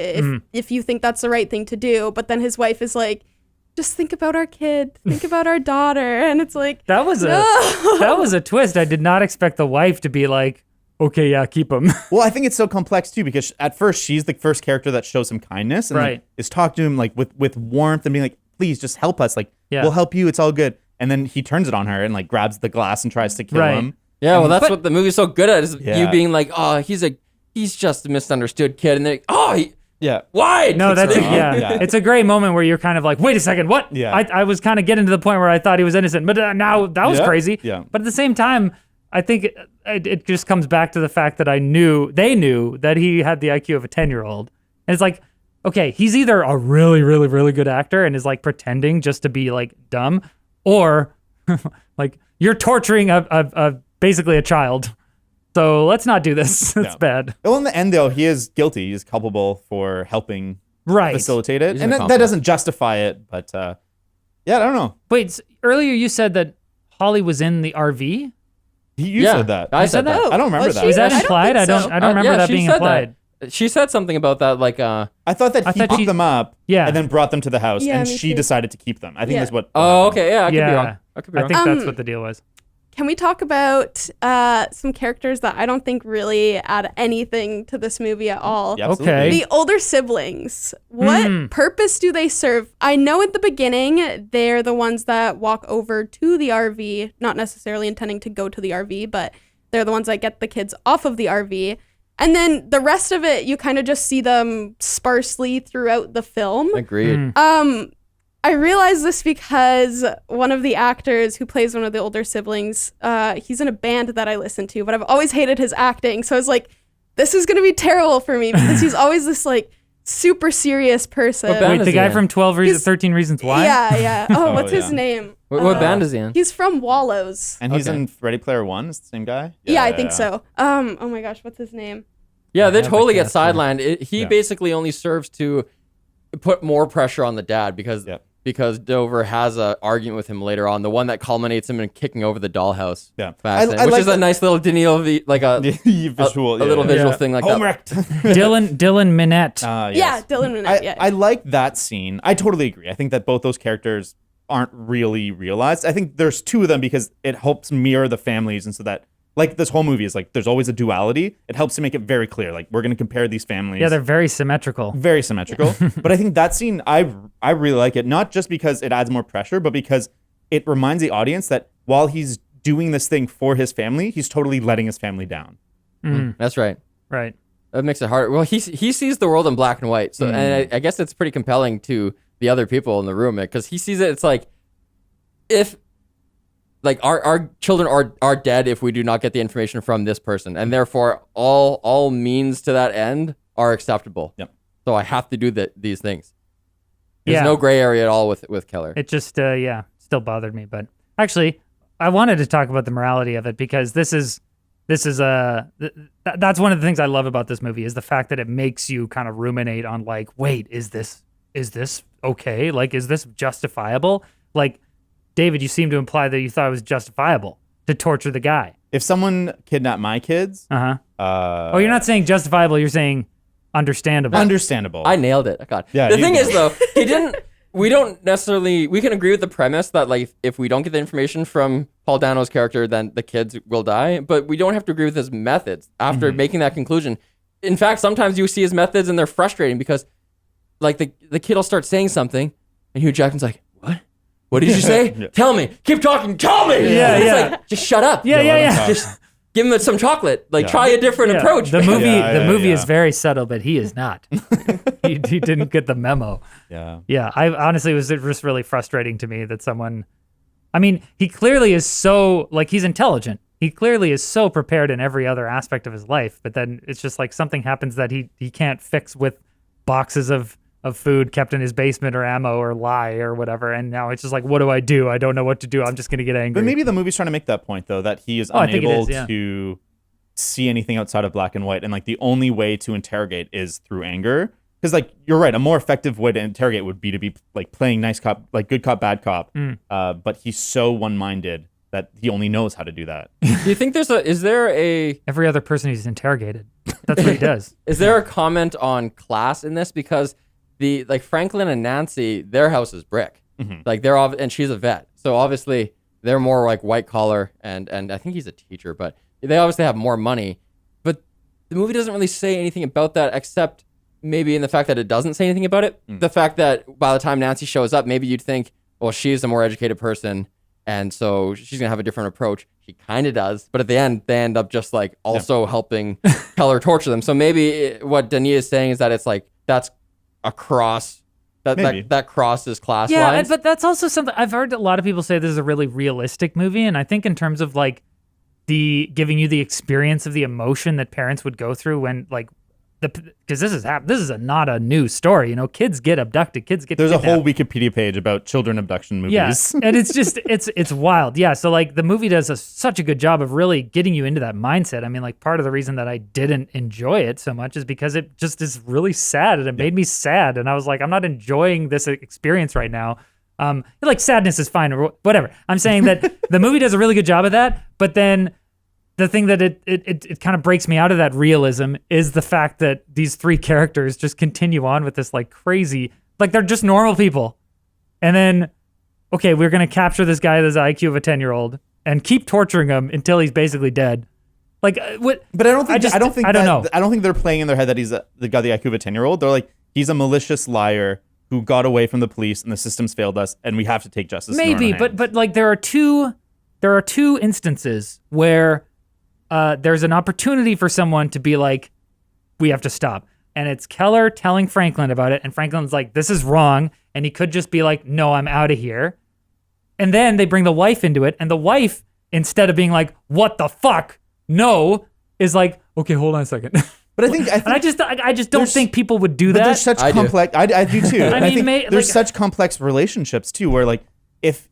if you think that's the right thing to do. But then his wife is like, just think about our kid, think about our daughter. And it's like, That was a twist. I did not expect the wife to be like, okay, yeah, keep him. Well, I think it's so complex too because at first she's the first character that shows him kindness and like, is talking to him like with warmth and being like, please just help us. Like, we'll help you. It's all good. And then he turns it on her and like grabs the glass and tries to kill him. Yeah, well, that's what the movie's so good at is you Yeah. being like, oh, he's just a misunderstood kid. And they're like, oh, Yeah. why? No, that's right. yeah. Yeah. It's a great moment where you're kind of like, wait a second, what? Yeah. I was kind of getting to the point where I thought he was innocent, but now that was Yeah. crazy. Yeah. But at the same time, I think it just comes back to the fact that they knew that he had the IQ of a 10-year-old. And it's like, okay, he's either a really, really, really good actor and is like pretending just to be like dumb, or like you're torturing basically a child. So let's not do this. It's bad. Well, in the end, though, he is guilty. He's culpable for helping facilitate it. He's And that incompetent. doesn't justify it, but yeah, I don't know. Wait, earlier you said that Holly was in the RV? You Yeah, said that. I said that. Oh, I don't remember was that. she? Was that I don't implied? think I so. don't remember yeah, that she being said implied. that. She said something about that, like, I thought that he thought picked she- them up Yeah. and then brought them to the house, Yeah, and me she too. decided to keep them. I think Yeah. that's what. oh, happened. okay, yeah, I could be Yeah. wrong. I could be I wrong. think that's what the deal was. Can we talk about some characters that I don't think really add anything to this movie at all? Yeah, absolutely. Okay. The older siblings. What purpose do they serve? I know at the beginning they're the ones that walk over to the RV, not necessarily intending to go to the RV, but they're the ones that get the kids off of the RV. And then the rest of it, you kind of just see them sparsely throughout the film. Agreed. I realize this because one of the actors who plays one of the older siblings, he's in a band that I listen to, but I've always hated his acting. So I was like, this is going to be terrible for me because he's always this like super serious person. What band Wait, is the he guy in? from 13 Reasons Why? Yeah, yeah. Oh, what's his yeah. name? What band is he in? He's from Wallows. And he's Okay. in Ready Player One. Is the same guy? Yeah, I think so. Oh my gosh, what's his name? Yeah, they have totally the get cast, yeah. sidelined. He Yeah. basically only serves to put more pressure on the dad because Yep. Dover has a argument with him later on, the one that culminates him in kicking over the dollhouse. Yeah. Accident, I which like is a that- nice little Daniil, like a Visual, a little visual Yeah. thing like Homework. Dylan Minette. Yes. Yeah, Dylan Renette. Yeah. I like that scene. I totally agree. I think that both those characters aren't really realized. I think there's two of them because it helps mirror the families, and so that like this whole movie is like there's always a duality. It helps to make it very clear. Like we're gonna compare these families. Yeah, they're very symmetrical. very symmetrical. But I think that scene I really like it, not just because it adds more pressure, but because it reminds the audience that while he's doing this thing for his family, he's totally letting his family down. That's right. Right. That makes it harder. Well, he sees the world in black and white, so and I guess it's pretty compelling to the other people in the room because he sees it. It's like if like our children are dead if we do not get the information from this person, and therefore all means to that end are acceptable. Yep. So I have to do these things. There's Yeah. no gray area at all with Keller. It just, still bothered me. But actually, I wanted to talk about the morality of it because that's one of the things I love about this movie is the fact that it makes you kind of ruminate on like, wait, is this is this okay? Like, is this justifiable? Like, David, you seem to imply that you thought it was justifiable to torture the guy. If someone kidnapped my kids, Oh, you're not saying justifiable. You're saying understandable. understandable. I nailed it. God. Yeah, The you thing nailed is, though, he didn't. We don't necessarily. We can agree with the premise that like if we don't get the information from Paul Dano's character, then the kids will die. But we don't have to agree with his methods after making that conclusion. In fact, sometimes you see his methods and they're frustrating because, like the kid will start saying something, and Hugh Jackman's like, "What? What did you say? Tell me. Keep talking. Tell me." Yeah, It's yeah. like, just shut up. Yeah. Just give him some chocolate. Like try a different Yeah. approach. The movie Yeah. is very subtle, but he is not. he didn't get the memo. yeah. Yeah, I honestly it was just really frustrating to me that someone. I mean, he clearly is so like he's intelligent. He clearly is so prepared in every other aspect of his life, but then it's just like something happens that he can't fix with boxes of food kept in his basement or ammo or lie or whatever. And now it's just like, what do? I don't know what to do. I'm just gonna get angry. But maybe the movie's trying to make that point, though, that he is I think it unable is, yeah. to see anything outside of black and white. And, like, the only way to interrogate is through anger. Because, like, you're right. A more effective way to interrogate would be to be, like, playing nice cop, like, good cop, bad cop. But he's so one-minded that he only knows how to do that. Do you think is there a every other person he's interrogated. That's what he does. Is there a comment on class in this? Because like Franklin and Nancy, their house is brick. Like they're and she's a vet, so obviously they're more like white collar, and I think he's a teacher, but they obviously have more money. But the movie doesn't really say anything about that, except maybe in the fact that it doesn't say anything about it. The fact that by the time Nancy shows up, maybe you'd think, well, she's a more educated person, and so she's gonna have a different approach. She kind of does, but at the end, they end up just like also helping Keller torture them. So maybe what Denis is saying is that it's like that's a cross that crosses class lines. But that's also something I've heard a lot of people say this is a really realistic movie, and I think in terms of like the giving you the experience of the emotion that parents would go through when like because this is not a new story, you know, kids get abducted, kids get There's kidnapped. a whole Wikipedia page about children abduction movies. Yeah, and it's just it's wild. Yeah, so like the movie does such a good job of really getting you into that mindset. I mean, like part of the reason that I didn't enjoy it so much is because it just is really sad, and it made me sad, and I was like, I'm not enjoying this experience right now. Like sadness is fine or whatever. I'm saying that the movie does a really good job of that, but then the thing that it kind of breaks me out of that realism is the fact that these three characters just continue on with this like crazy, like they're just normal people. And then, okay, we're going to capture this guy that's the IQ of a 10-year-old and keep torturing him until he's basically dead. Like what? But I don't think I don't know. I don't think they're playing in their head that he's got the IQ of a 10-year-old. They're like, he's a malicious liar who got away from the police and the system's failed us and we have to take justice. Maybe, in our hands. but like there are two instances where there's an opportunity for someone to be like, we have to stop. And it's Keller telling Franklin about it. And Franklin's like, this is wrong. And he could just be like, no, I'm out of here. And then they bring the wife into it. And the wife, instead of being like, what the fuck? No, is like, okay, hold on a second. But I think I just don't think people would do But that. there's such I do. complex. I do too. And I mean, think there's such complex relationships too, where like if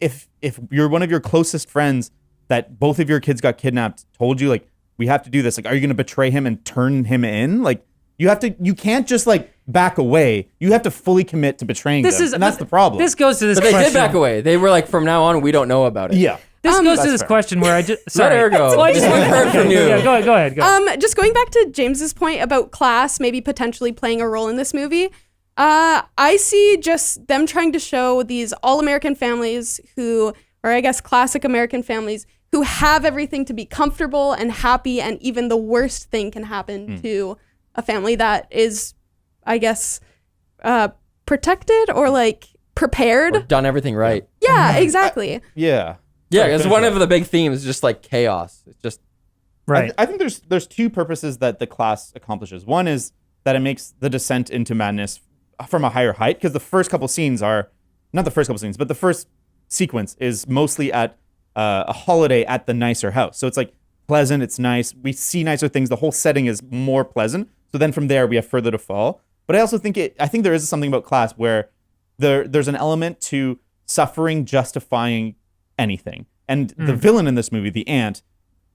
you're one of your closest friends that both of your kids got kidnapped, told you like we have to do this, like are you going to betray him and turn him in? Like you can't just like back away. You have to fully commit to betraying them, and that's the problem. This goes to this But they question. did back away. They were like, from now on, we don't know about it. Yeah. This goes to That's this fair. question where I just Let sorry. her go. Well, I just We've heard from you. Yeah, go ahead. Just going back to James's point about class maybe potentially playing a role in this movie, I see just them trying to show these all-American families who, or I guess classic American families, who have everything to be comfortable and happy, and even the worst thing can happen to a family that is, I guess, protected or like prepared. Or done everything right. Yeah, exactly. Yeah. Yeah, Sorry, it's finish one that. of the big themes is just like chaos. It's just Right. I think there's two purposes that the class accomplishes. One is that it makes the descent into madness from a higher height, because the first couple scenes are not the first couple scenes, but the first sequence is mostly at a holiday at the nicer house. So it's like pleasant, it's nice. We see nicer things. The whole setting is more pleasant. So then from there we have further to fall. But I also think there is something about class where there's an element to suffering justifying anything. And the villain in this movie, the aunt,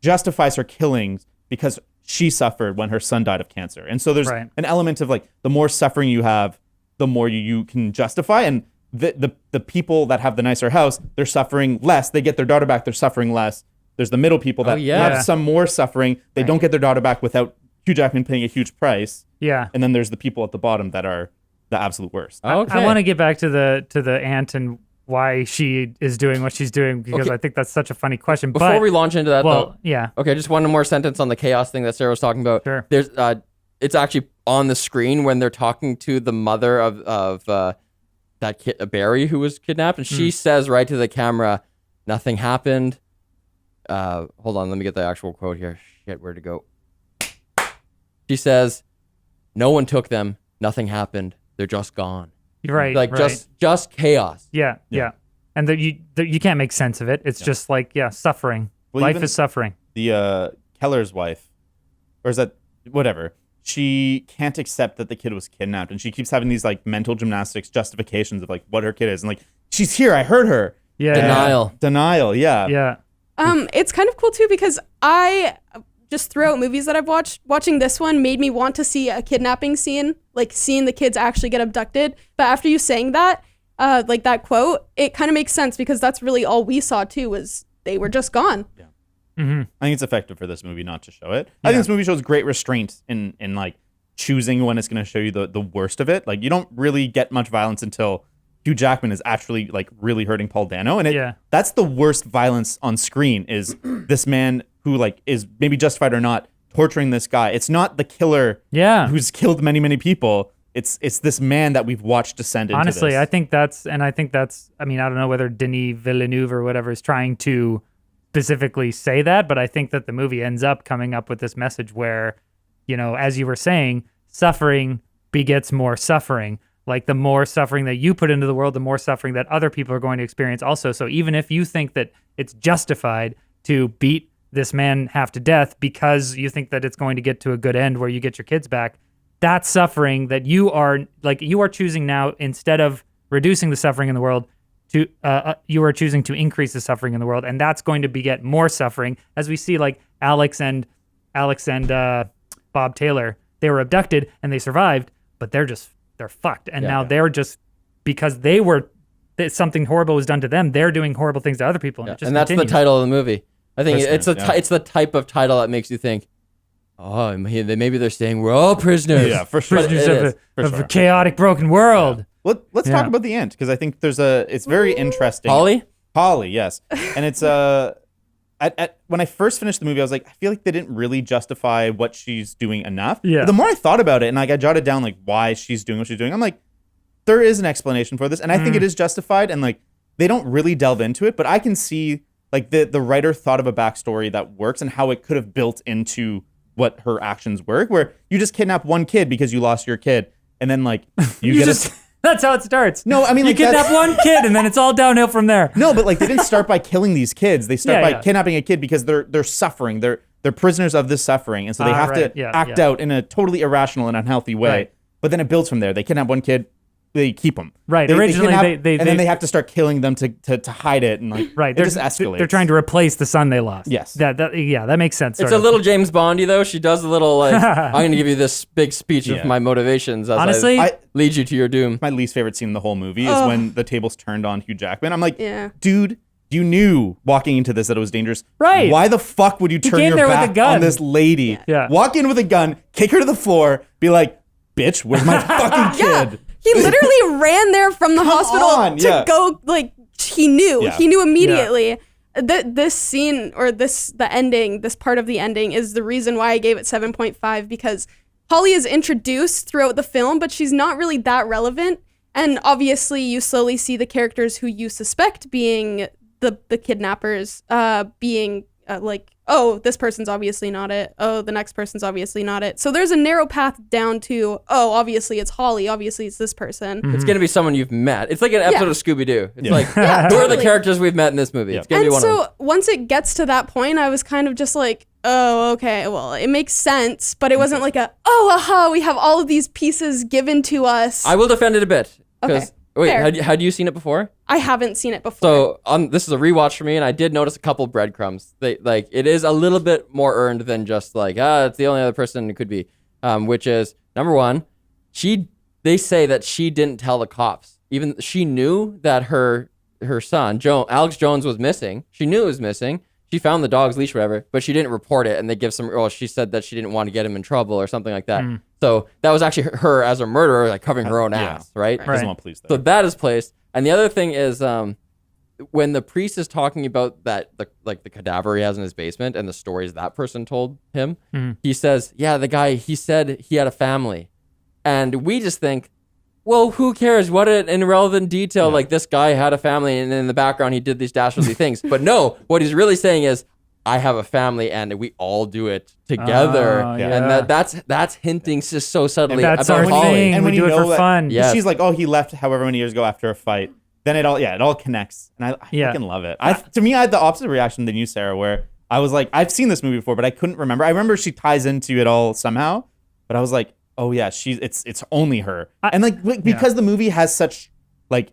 justifies her killings because she suffered when her son died of cancer. And so there's Right. an element of like, the more suffering you have, the more you can justify. And the people that have the nicer house, they're suffering less. They get their daughter back, they're suffering less. There's the middle people that have some more suffering. They don't get their daughter back without Hugh Jackman paying a huge price. Yeah. And then there's the people at the bottom that are the absolute worst. I want to get back to the aunt and why she is doing what she's doing, because I think that's such a funny question. Before we launch into that, though. Yeah. Okay, just one more sentence on the chaos thing that Sarah was talking about. Sure. There's, it's actually on the screen when they're talking to the mother of that kid, Barry, who was kidnapped, and she says right to the camera, "Nothing happened." Hold on, let me get the actual quote here. Shit, where'd it go? She says, "No one took them. Nothing happened. They're just gone." Right. Like just chaos. Yeah. And you can't make sense of it. It's just like, suffering. Well, Life is suffering. The Keller's wife, or is that whatever? She can't accept that the kid was kidnapped, and she keeps having these like mental gymnastics justifications of like what her kid is, and like, she's here, I heard her. Yeah. Denial. Yeah. Yeah. It's kind of cool too, because I just throughout movies that I've watched, watching this one made me want to see a kidnapping scene, like seeing the kids actually get abducted. But after you saying that, like that quote, it kind of makes sense, because that's really all we saw too, was they were just gone. Yeah. I think it's effective for this movie not to show it. I think this movie shows great restraint in like choosing when it's going to show you the worst of it. Like, you don't really get much violence until Hugh Jackman is actually like really hurting Paul Dano, and that's the worst violence on screen, is this man who like is maybe justified or not torturing this guy. It's not the killer who's killed many people. It's this man that we've watched descend into Honestly, this. I think that's, I mean, I don't know whether Denis Villeneuve or whatever is trying to specifically say that, but I think that the movie ends up coming up with this message where, as you were saying, suffering begets more suffering. Like, the more suffering that you put into the world, the more suffering that other people are going to experience also. So even if you think that it's justified to beat this man half to death because you think that it's going to get to a good end where you get your kids back, that's suffering that you are choosing now, instead of reducing the suffering in the world, to you are choosing to increase the suffering in the world, and that's going to beget more suffering. As we see, like Alex and Bob Taylor, they were abducted and they survived, but they're fucked, and now they're just, because something horrible was done to them, they're doing horrible things to other people, and it just that's continues. the title of the movie. I think Prisoners, it's the type of title that makes you think, oh, maybe they're saying we're all prisoners. Yeah, for sure. Prisoners of a chaotic, broken world. Let's talk about the end, because I think it's very interesting. Holly, yes. And it's when I first finished the movie, I was like, I feel like they didn't really justify what she's doing enough. Yeah. But the more I thought about it, and like I jotted down like why she's doing what she's doing, I'm like, there is an explanation for this, and I think it is justified, and like they don't really delve into it, but I can see like the writer thought of a backstory that works and how it could have built into what her actions were, where you just kidnap one kid because you lost your kid, and then like you get that's how it starts. No, I mean, you like, kidnap one kid and then it's all downhill from there. No, but like they didn't start by killing these kids. They start by kidnapping a kid because they're suffering. They're prisoners of this suffering, and so they have to act out in a totally irrational and unhealthy way. Right. But then it builds from there. They kidnap one kid, they keep them. Right. Originally, they and then they have to start killing them to hide it, and like it just escalates. They're trying to replace the son they lost. Yes. That makes sense. It's a little James Bondy though. She does a little like, I'm going to give you this big speech of my motivations as honestly, I lead you to your doom. My least favorite scene in the whole movie is when the tables turned on Hugh Jackman. I'm like, dude, you knew walking into this that it was dangerous. Right. Why the fuck would you turn came your there with a back gun. on this lady? Yeah. Walk in with a gun, kick her to the floor, be like, bitch, where's my fucking kid? He literally ran there from the hospital to go, like, he knew. Yeah. He knew immediately. This scene, or this part of the ending is the reason why I gave it 7.5, because Holly is introduced throughout the film, but she's not really that relevant. And obviously you slowly see the characters who you suspect being the kidnappers being like, oh, this person's obviously not it. Oh, the next person's obviously not it. So there's a narrow path down to, oh, obviously it's Holly. Obviously it's this person. It's going to be someone you've met. It's like an episode of Scooby-Doo. It's like, who totally. are the characters we've met in this movie? It's going to be one of them. Once it gets to that point, I was kind of just like, oh, okay, well, it makes sense. But it wasn't like we have all of these pieces given to us. I will defend it a bit. Okay. Wait, Fair. had you seen it before? I haven't seen it before. So this is a rewatch for me, and I did notice a couple breadcrumbs. It is a little bit more earned than just like, it's the only other person it could be. Which is, number one, she they say that she didn't tell the cops. Even she knew that her son, Alex Jones, was missing. She knew it was missing. She found the dog's leash, whatever, but she didn't report it. And they give she said that she didn't want to get him in trouble or something like that. So that was actually her as a murderer, like covering her own ass, right? Doesn't want police there. So that is placed. And the other thing is, when the priest is talking about the cadaver he has in his basement and the stories that person told him, he says, yeah, the guy, he said he had a family. And we just think, well, who cares? What an irrelevant detail. Like, this guy had a family, and in the background, he did these dastardly things. But no, what he's really saying is, I have a family, and we all do it together. And that's hinting just so subtly that's about our Holly. thing. And we when do you it know for that- fun. Yeah. She's like, oh, he left however many years ago after a fight. Then it all connects. And I fucking love it. To me, I had the opposite reaction than you, Sarah, where I was like, I've seen this movie before, but I couldn't remember. I remember she ties into it all somehow, but I was like, oh yeah, it's only her. And like, because the movie has such, like,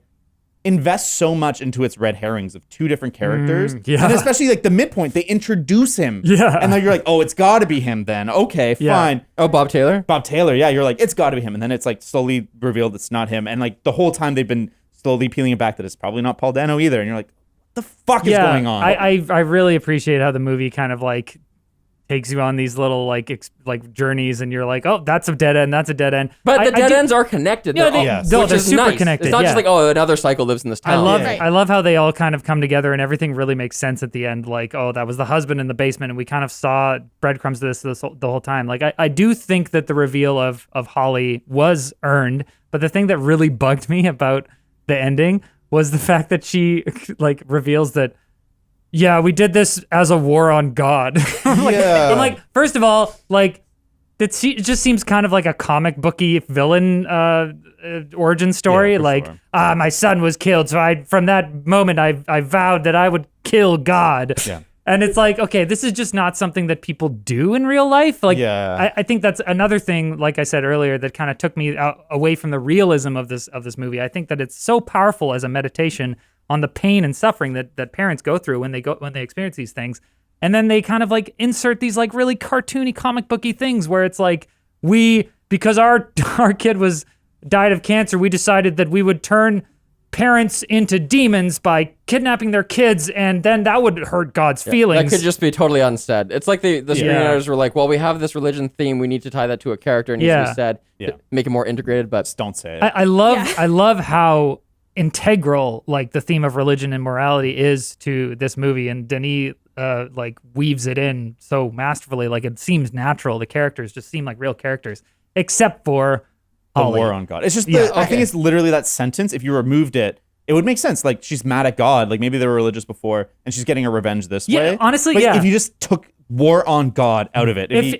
invests so much into its red herrings of two different characters. And especially like the midpoint, they introduce him. And then you're like, oh, it's gotta be him then. Okay, fine. Oh, Bob Taylor? Bob Taylor, yeah. You're like, it's gotta be him. And then it's like slowly revealed it's not him. And like the whole time they've been slowly peeling it back that it's probably not Paul Dano either. And you're like, what the fuck is going on? I really appreciate how the movie kind of like takes you on these little like journeys, and you're like, oh, that's a dead end, that's a dead end. But the dead ends are connected. Yeah, which they're is super nice. connected. It's not just like, oh, another cycle lives in this town. I love how they all kind of come together, and everything really makes sense at the end. Like, oh, that was the husband in the basement, and we kind of saw breadcrumbs to this the whole time. Like, I do think that the reveal of Holly was earned, but the thing that really bugged me about the ending was the fact that she like reveals that, yeah, we did this as a war on God. I'm like, first of all, like, it just seems kind of like a comic booky villain origin story. Like, my son was killed, so from that moment, I vowed that I would kill God. Yeah. And it's like, okay, this is just not something that people do in real life. Like, I think that's another thing, like I said earlier, that kind of took me away from the realism of this movie. I think that it's so powerful as a meditation on the pain and suffering that parents go through when they experience these things. And then they kind of like insert these like really cartoony comic booky things where it's like, because our kid died of cancer, we decided that we would turn parents into demons by kidnapping their kids, and then that would hurt God's feelings. That could just be totally unsaid. It's like the screenwriters were like, well, we have this religion theme, we need to tie that to a character, and needs to be said, make it more integrated, but don't say it. I love how integral like the theme of religion and morality is to this movie, and Denis like weaves it in so masterfully. Like, it seems natural. The characters just seem like real characters, except for Holly. The war on God. It's just I think it's literally that sentence. If you removed it, it would make sense. Like, she's mad at God. Like, maybe they were religious before, and she's getting her revenge this way. Honestly, but if you just took war on God out of it, if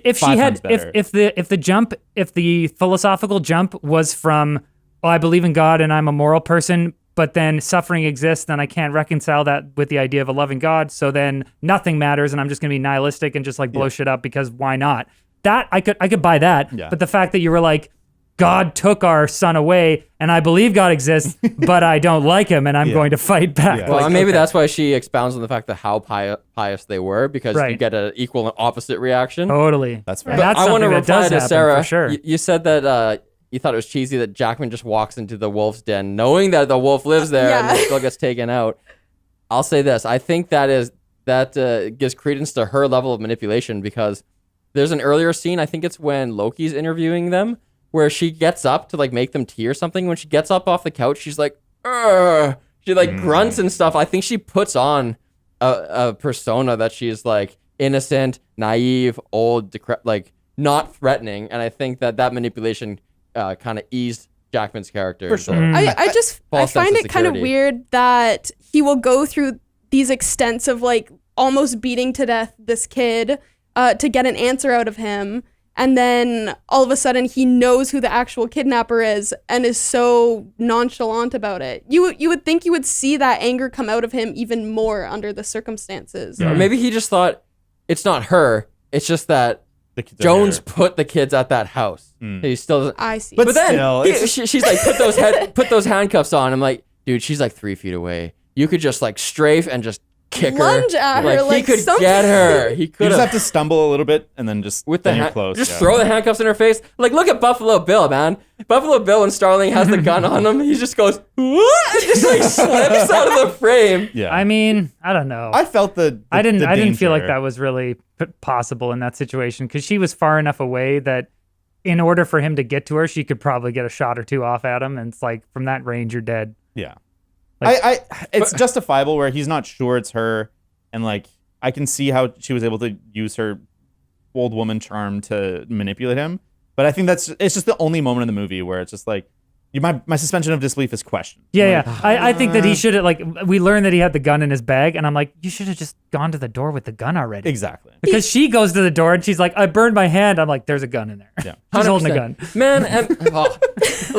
the philosophical jump was from, oh, I believe in God and I'm a moral person, but then suffering exists, then I can't reconcile that with the idea of a loving God. So then nothing matters, and I'm just gonna be nihilistic and just like blow shit up because why not? That I could buy that. Yeah. But the fact that you were like, God took our son away, and I believe God exists, but I don't like him, and I'm going to fight back. Yeah. Well, maybe that's why she expounds on the fact that how pious they were, because you get an equal and opposite reaction. Totally. That's fair. But I want to reply to Sarah. For sure. You said that you thought it was cheesy that Jackman just walks into the wolf's den knowing that the wolf lives there and still gets taken out. I'll say this. I think that gives credence to her level of manipulation, because there's an earlier scene, I think it's when Loki's interviewing them, where she gets up to like make them tea or something. When she gets up off the couch, she's like, "Ugh." She like grunts and stuff. I think she puts on a persona that she's like innocent, naive, old, like not threatening. And I think that manipulation kind of eased Jackman's character. For sure. I find it kind of weird that he will go through these extents of like almost beating to death this kid to get an answer out of him. And then all of a sudden he knows who the actual kidnapper is and is so nonchalant about it. You would think you would see that anger come out of him even more under the circumstances. Or maybe he just thought it's not her. It's just that Jones put the kids at that house. He still doesn't. I see. But then she's like, put those handcuffs on. I'm like, dude, she's like 3 feet away. You could just like strafe and just kick her. lunge at her, He like could something. get her. He You could just have. have to stumble a little bit and then just With the then you're close. just yeah. throw the handcuffs in her face. Like, look at Buffalo Bill, man. Buffalo Bill, when Starling has the gun on him, he just goes, "What?" and just like slips out of the frame. Yeah. I mean, I don't know. I felt I didn't feel like danger. that was really possible in that situation because she was far enough away that in order for him to get to her, she could probably get a shot or two off at him, and it's like from that range, you're dead. Yeah. Like- It's justifiable where he's not sure it's her, and like I can see how she was able to use her old woman charm to manipulate him. But I think it's just the only moment in the movie where it's just like my suspension of disbelief is questioned. Yeah, yeah. I think that he should have like we learned that he had the gun in his bag, and I'm like, you should have just gone to the door with the gun already. Exactly. Because she goes to the door and she's like, I burned my hand. I'm like, there's a gun in there. Yeah. She's holding a gun. 100%. Man,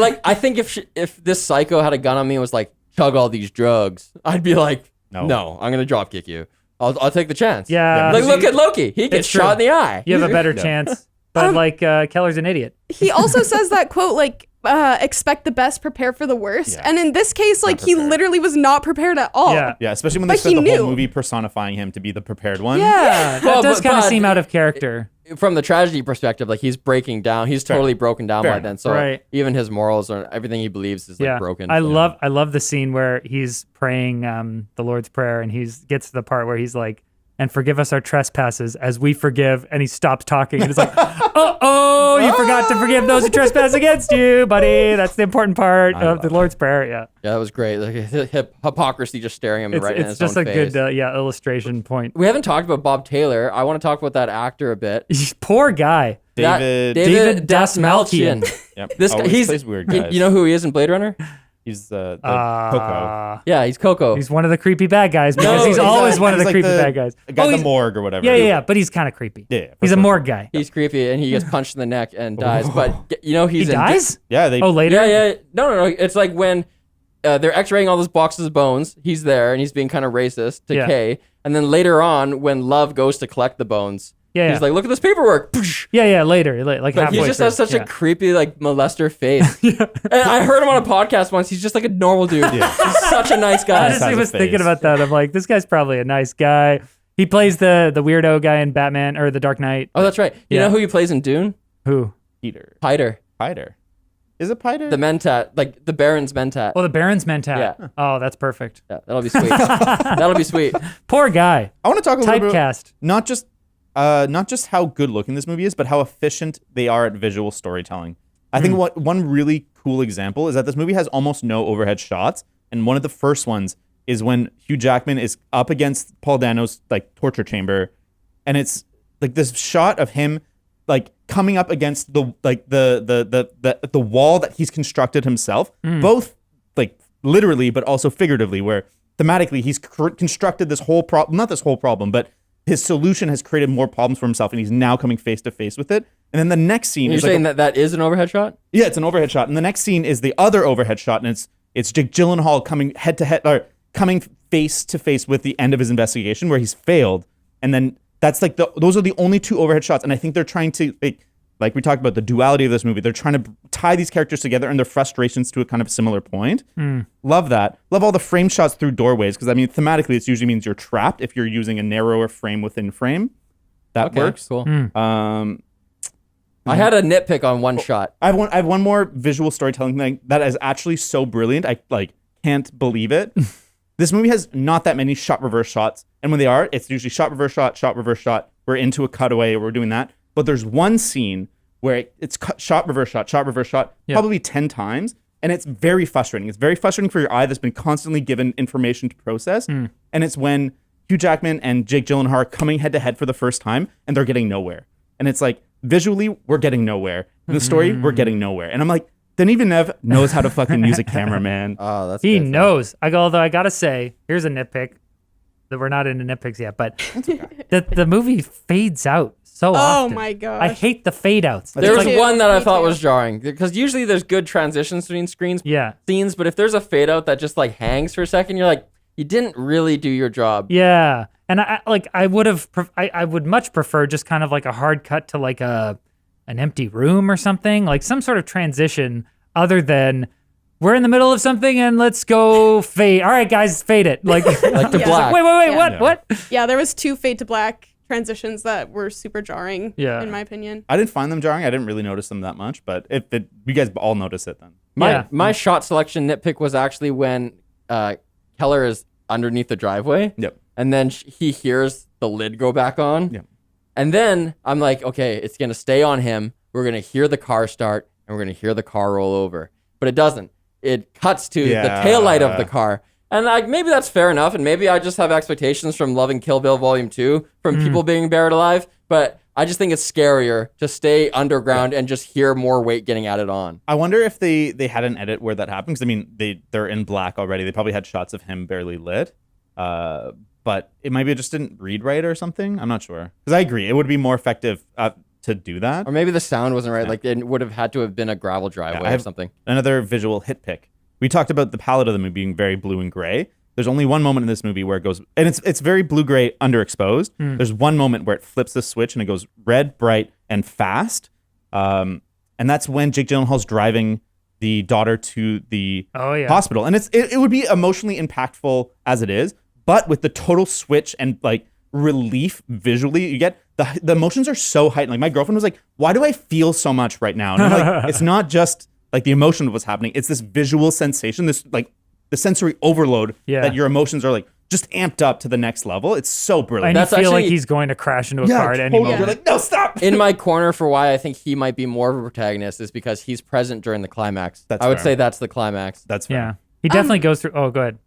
like I think if this psycho had a gun on me and was like, chug all these drugs, I'd be like, no, I'm gonna drop kick you. I'll take the chance. Yeah. Like, look at Loki. He gets It's true. shot in the eye. You have a better chance. But like Keller's an idiot. He also says that quote like, expect the best, prepare for the worst. Yeah. And in this case, like he prepared. literally was not prepared at all. Yeah. Yeah, especially when they But spent he the whole knew. movie personifying him to be the prepared one. Yeah. That Well, does but- kind of but- seem out of character. From the tragedy perspective, like he's breaking down. He's totally broken down by Fair then. So Right. even his morals or everything he believes is like Yeah. broken. I love the scene where he's praying the Lord's Prayer and gets to the part where he's like, and forgive us our trespasses as we forgive, and he stops talking and it's like, oh, you forgot to forgive those who trespass against you, buddy. That's the important part of the Lord's Prayer. Yeah. Yeah, that was great. Like hypocrisy just staring him right in It's his just own a face. good illustration point. We haven't talked about Bob Taylor. I want to talk about that actor a bit. Poor guy. David Dasmalchian. Yep. This guy, Always plays weird guys. you know who he is in Blade Runner? He's the Coco. Yeah, he's Coco. He's one of the creepy bad guys because he's he's always one of the like creepy bad guys. The guy in he's- the morgue or whatever. Yeah, but he's kind of creepy. Yeah, for he's a sure. morgue guy. He's creepy and he gets punched in the neck and dies. But you know He he's in dies? Yeah, they. Oh, later? Yeah. No. It's like when they're x-raying all those boxes of bones. He's there and he's being kind of racist to Yeah. Kay. And then later on, when Love goes to collect the bones, Yeah, he's yeah. like, "Look at this paperwork." Poosh. Yeah, later. Like But halfway he just through. has such Yeah. a creepy, like, molester face. And I heard him on a podcast once. He's just like a normal dude. He's such a nice I guy. just has a was thinking face. about that. I'm like, this guy's probably a nice guy. He plays the weirdo guy in Batman or The Dark Knight. Oh, that's right. You Yeah. know who he plays in Dune? Who? Peter. Piter. Is it Peter? The Mentat. Like, the Baron's Mentat. Oh, the Baron's Mentat. Yeah. Oh, that's perfect. Yeah, that'll be sweet. That'll be sweet. Poor guy. I want to talk a little bit Typecast. not just how good looking this movie is, but how efficient they are at visual storytelling. I think one really cool example is that this movie has almost no overhead shots, and one of the first ones is when Hugh Jackman is up against Paul Dano's like torture chamber, and it's like this shot of him like coming up against the wall that he's constructed himself, both like literally but also figuratively, where thematically he's constructed this whole problem, not this whole problem, but his solution has created more problems for himself, and he's now coming face to face with it. And then the next scene You're is like saying that is an overhead shot? yeah, it's an overhead shot, and the next scene is the other overhead shot, and it's Jake Gyllenhaal coming head to head or coming face to face with the end of his investigation where he's failed, and then that's like those are the only two overhead shots, and I think they're trying to like we talked about the duality of this movie. They're trying to tie these characters together and their frustrations to a kind of similar point. Love that. Love all the frame shots through doorways because I mean thematically it usually means you're trapped if you're using a narrower frame within frame. That Okay, works. cool. Um, I had a nitpick on one shot. I have one more visual storytelling thing that is actually so brilliant. I like can't believe it. This movie has not that many shot reverse shots, and when they are, it's usually shot reverse shot. We're into a cutaway, we're doing that. But there's one scene where it's shot reverse shot, probably 10 times, and it's very frustrating. It's very frustrating for your eye that's been constantly given information to process, and it's when Hugh Jackman and Jake Gyllenhaal are coming head to head for the first time, and they're getting nowhere. And it's like visually, we're getting nowhere. In the story, we're getting nowhere. And I'm like, Denis Villeneuve knows how to fucking use a camera, man. Oh, that's He good. knows. Although I gotta say, here's a nitpick. That we're not into nitpicks yet, but the movie fades out so often. Oh my gosh. I hate the fade outs. There was too. one that I Me thought too. was jarring because usually there's good transitions between Yeah. scenes, but if there's a fade out that just like hangs for a second, you're like, you didn't really do your job. Yeah. And I would much prefer just kind of like a hard cut to like an empty room or something, like some sort of transition other than we're in the middle of something and let's go fade. All right, guys, fade it. Like Like to Yeah. black. wait, Yeah. what? Yeah, there was 2 fade to black transitions that were super jarring, Yeah. in my opinion. I didn't find them jarring. I didn't really notice them that much, but if you guys all notice it then. My shot selection nitpick was actually when Keller is underneath the driveway. Yep. And then he hears the lid go back on. Yep. And then I'm like, okay, it's going to stay on him. We're going to hear the car start and we're going to hear the car roll over. But it doesn't. It cuts to the taillight of the car. And like maybe that's fair enough. And maybe I just have expectations from loving Kill Bill Volume 2 from people being buried alive. But I just think it's scarier to stay underground and just hear more weight getting added on. I wonder if they had an edit where that happens. I mean, they're in black already. They probably had shots of him barely lit. But it maybe it just didn't read right or something. I'm not sure. Because I agree. It would be more effective to do that. Or maybe the sound wasn't right. Like it would have had to have been a gravel driveway or something. Another visual hit pick. We talked about the palette of the movie being very blue and gray. There's only one moment in this movie where it goes, and it's very blue-gray underexposed. There's one moment where it flips the switch and it goes red, bright, and fast. And that's when Jake Gyllenhaal's driving the daughter to the hospital. And it would be emotionally impactful as it is, but with the total switch and like relief visually, you get the emotions are so heightened. Like my girlfriend was like, "Why do I feel so much right now?" And I'm like, it's not just like the emotion of what's happening; it's this visual sensation, this like the sensory overload that your emotions are like just amped up to the next level. It's so brilliant. And you feel like he's going to crash into a car at any moment. You're like, no, stop. In my corner for why I think he might be more of a protagonist is because he's present during the climax. I would fair. say that's the climax. That's fair. Yeah. He definitely goes through. Oh, go ahead.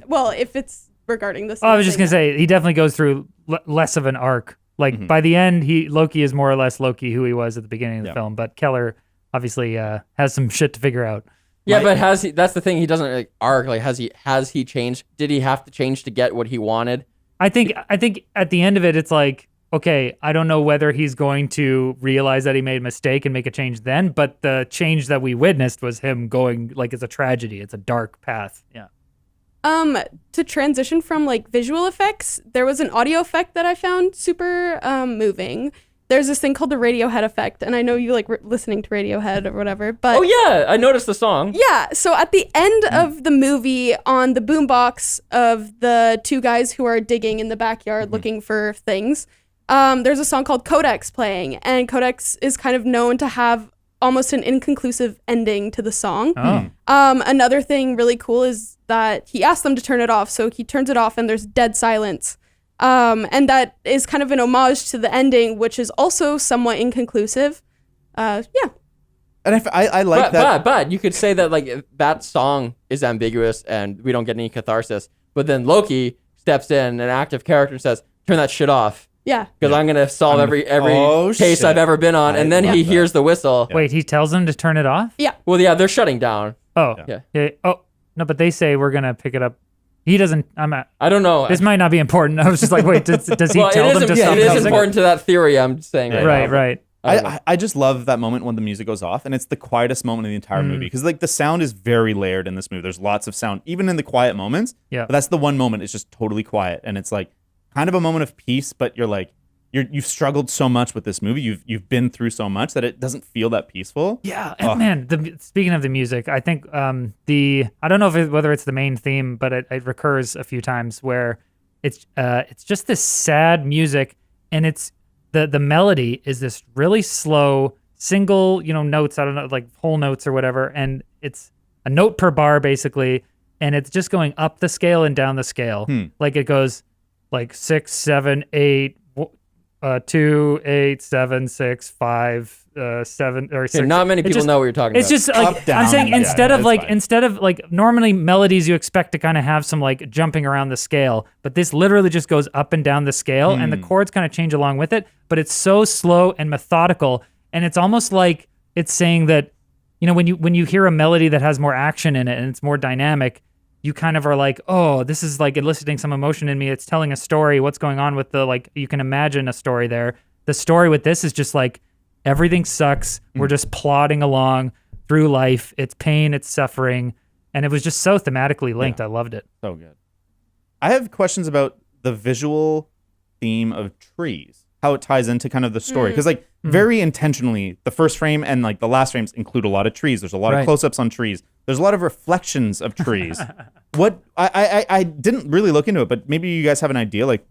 Well, if it's regarding this. Oh, I was just going to say, he definitely goes through less of an arc. Like by the end, Loki is more or less Loki who he was at the beginning of the film. But Keller obviously has some shit to figure out. Yeah, but has he? That's the thing. He doesn't like arc. Like, has he changed? Did he have to change to get what he wanted? I think at the end of it, it's like, okay, I don't know whether he's going to realize that he made a mistake and make a change then, but the change that we witnessed was him going like it's a tragedy. It's a dark path. Yeah. To transition from like visual effects, there was an audio effect that I found super moving. There's this thing called the Radiohead effect, and I know you like listening to Radiohead or whatever, but Oh yeah, I noticed the song. yeah, so at the end of the movie, on the boombox of the 2 guys who are digging in the backyard looking for things, there's a song called Codex playing, and Codex is kind of known to have almost an inconclusive ending to the song. Another thing really cool is that he asked them to turn it off, so he turns it off and there's dead silence. And that is kind of an homage to the ending, which is also somewhat inconclusive. Yeah. And I like that. But you could say that like that song is ambiguous and we don't get any catharsis. But then Loki steps in, an active character, and says, "Turn that shit off." Yeah. Because I'm gonna solve every case shit. I've ever been on, and then he hears the whistle. Wait, he tells them to turn it off? Yeah. Well, yeah, they're shutting down. Oh. Yeah. Oh, no, but they say we're going to pick it up. He doesn't. I don't know. This might not be important. I was just like, wait, does he well, tell them to stop it is music? important to that theory. I'm just saying. Right. I just love that moment when the music goes off, and it's the quietest moment in the entire movie because like the sound is very layered in this movie. There's lots of sound, even in the quiet moments. Yeah. But that's the one moment it's just totally quiet, and it's like kind of a moment of peace. But you're like you've struggled so much with this movie. You've been through so much that it doesn't feel that peaceful. Yeah, and man, speaking of the music, I think I don't know whether it's the main theme, but it recurs a few times where it's just this sad music, and it's the melody is this really slow single notes, I don't know, like whole notes or whatever, and it's a note per bar basically, and it's just going up the scale and down the scale. Like it goes like 6, 7, 8. 2, 8, 7, 6, 5, 7 or 6. Not many people know what you're talking it's about. just like Up, down. I'm saying instead of fine. like normally melodies you expect to kind of have some like jumping around the scale, but this literally just goes up and down the scale and the chords kind of change along with it, but it's so slow and methodical, and it's almost like it's saying that when you hear a melody that has more action in it and it's more dynamic, you kind of are like, oh, this is like eliciting some emotion in me. It's telling a story. What's going on with you can imagine a story there. The story with this is just like, everything sucks. We're just plodding along through life. It's pain, it's suffering. And it was just so thematically linked. I loved it. So good. I have questions about the visual theme of trees. how it ties into kind of the story. Because like very intentionally, the first frame and like the last frames include a lot of trees. There's a lot of close-ups on trees. There's a lot of reflections of trees. What I didn't really look into it, but maybe you guys have an idea. Like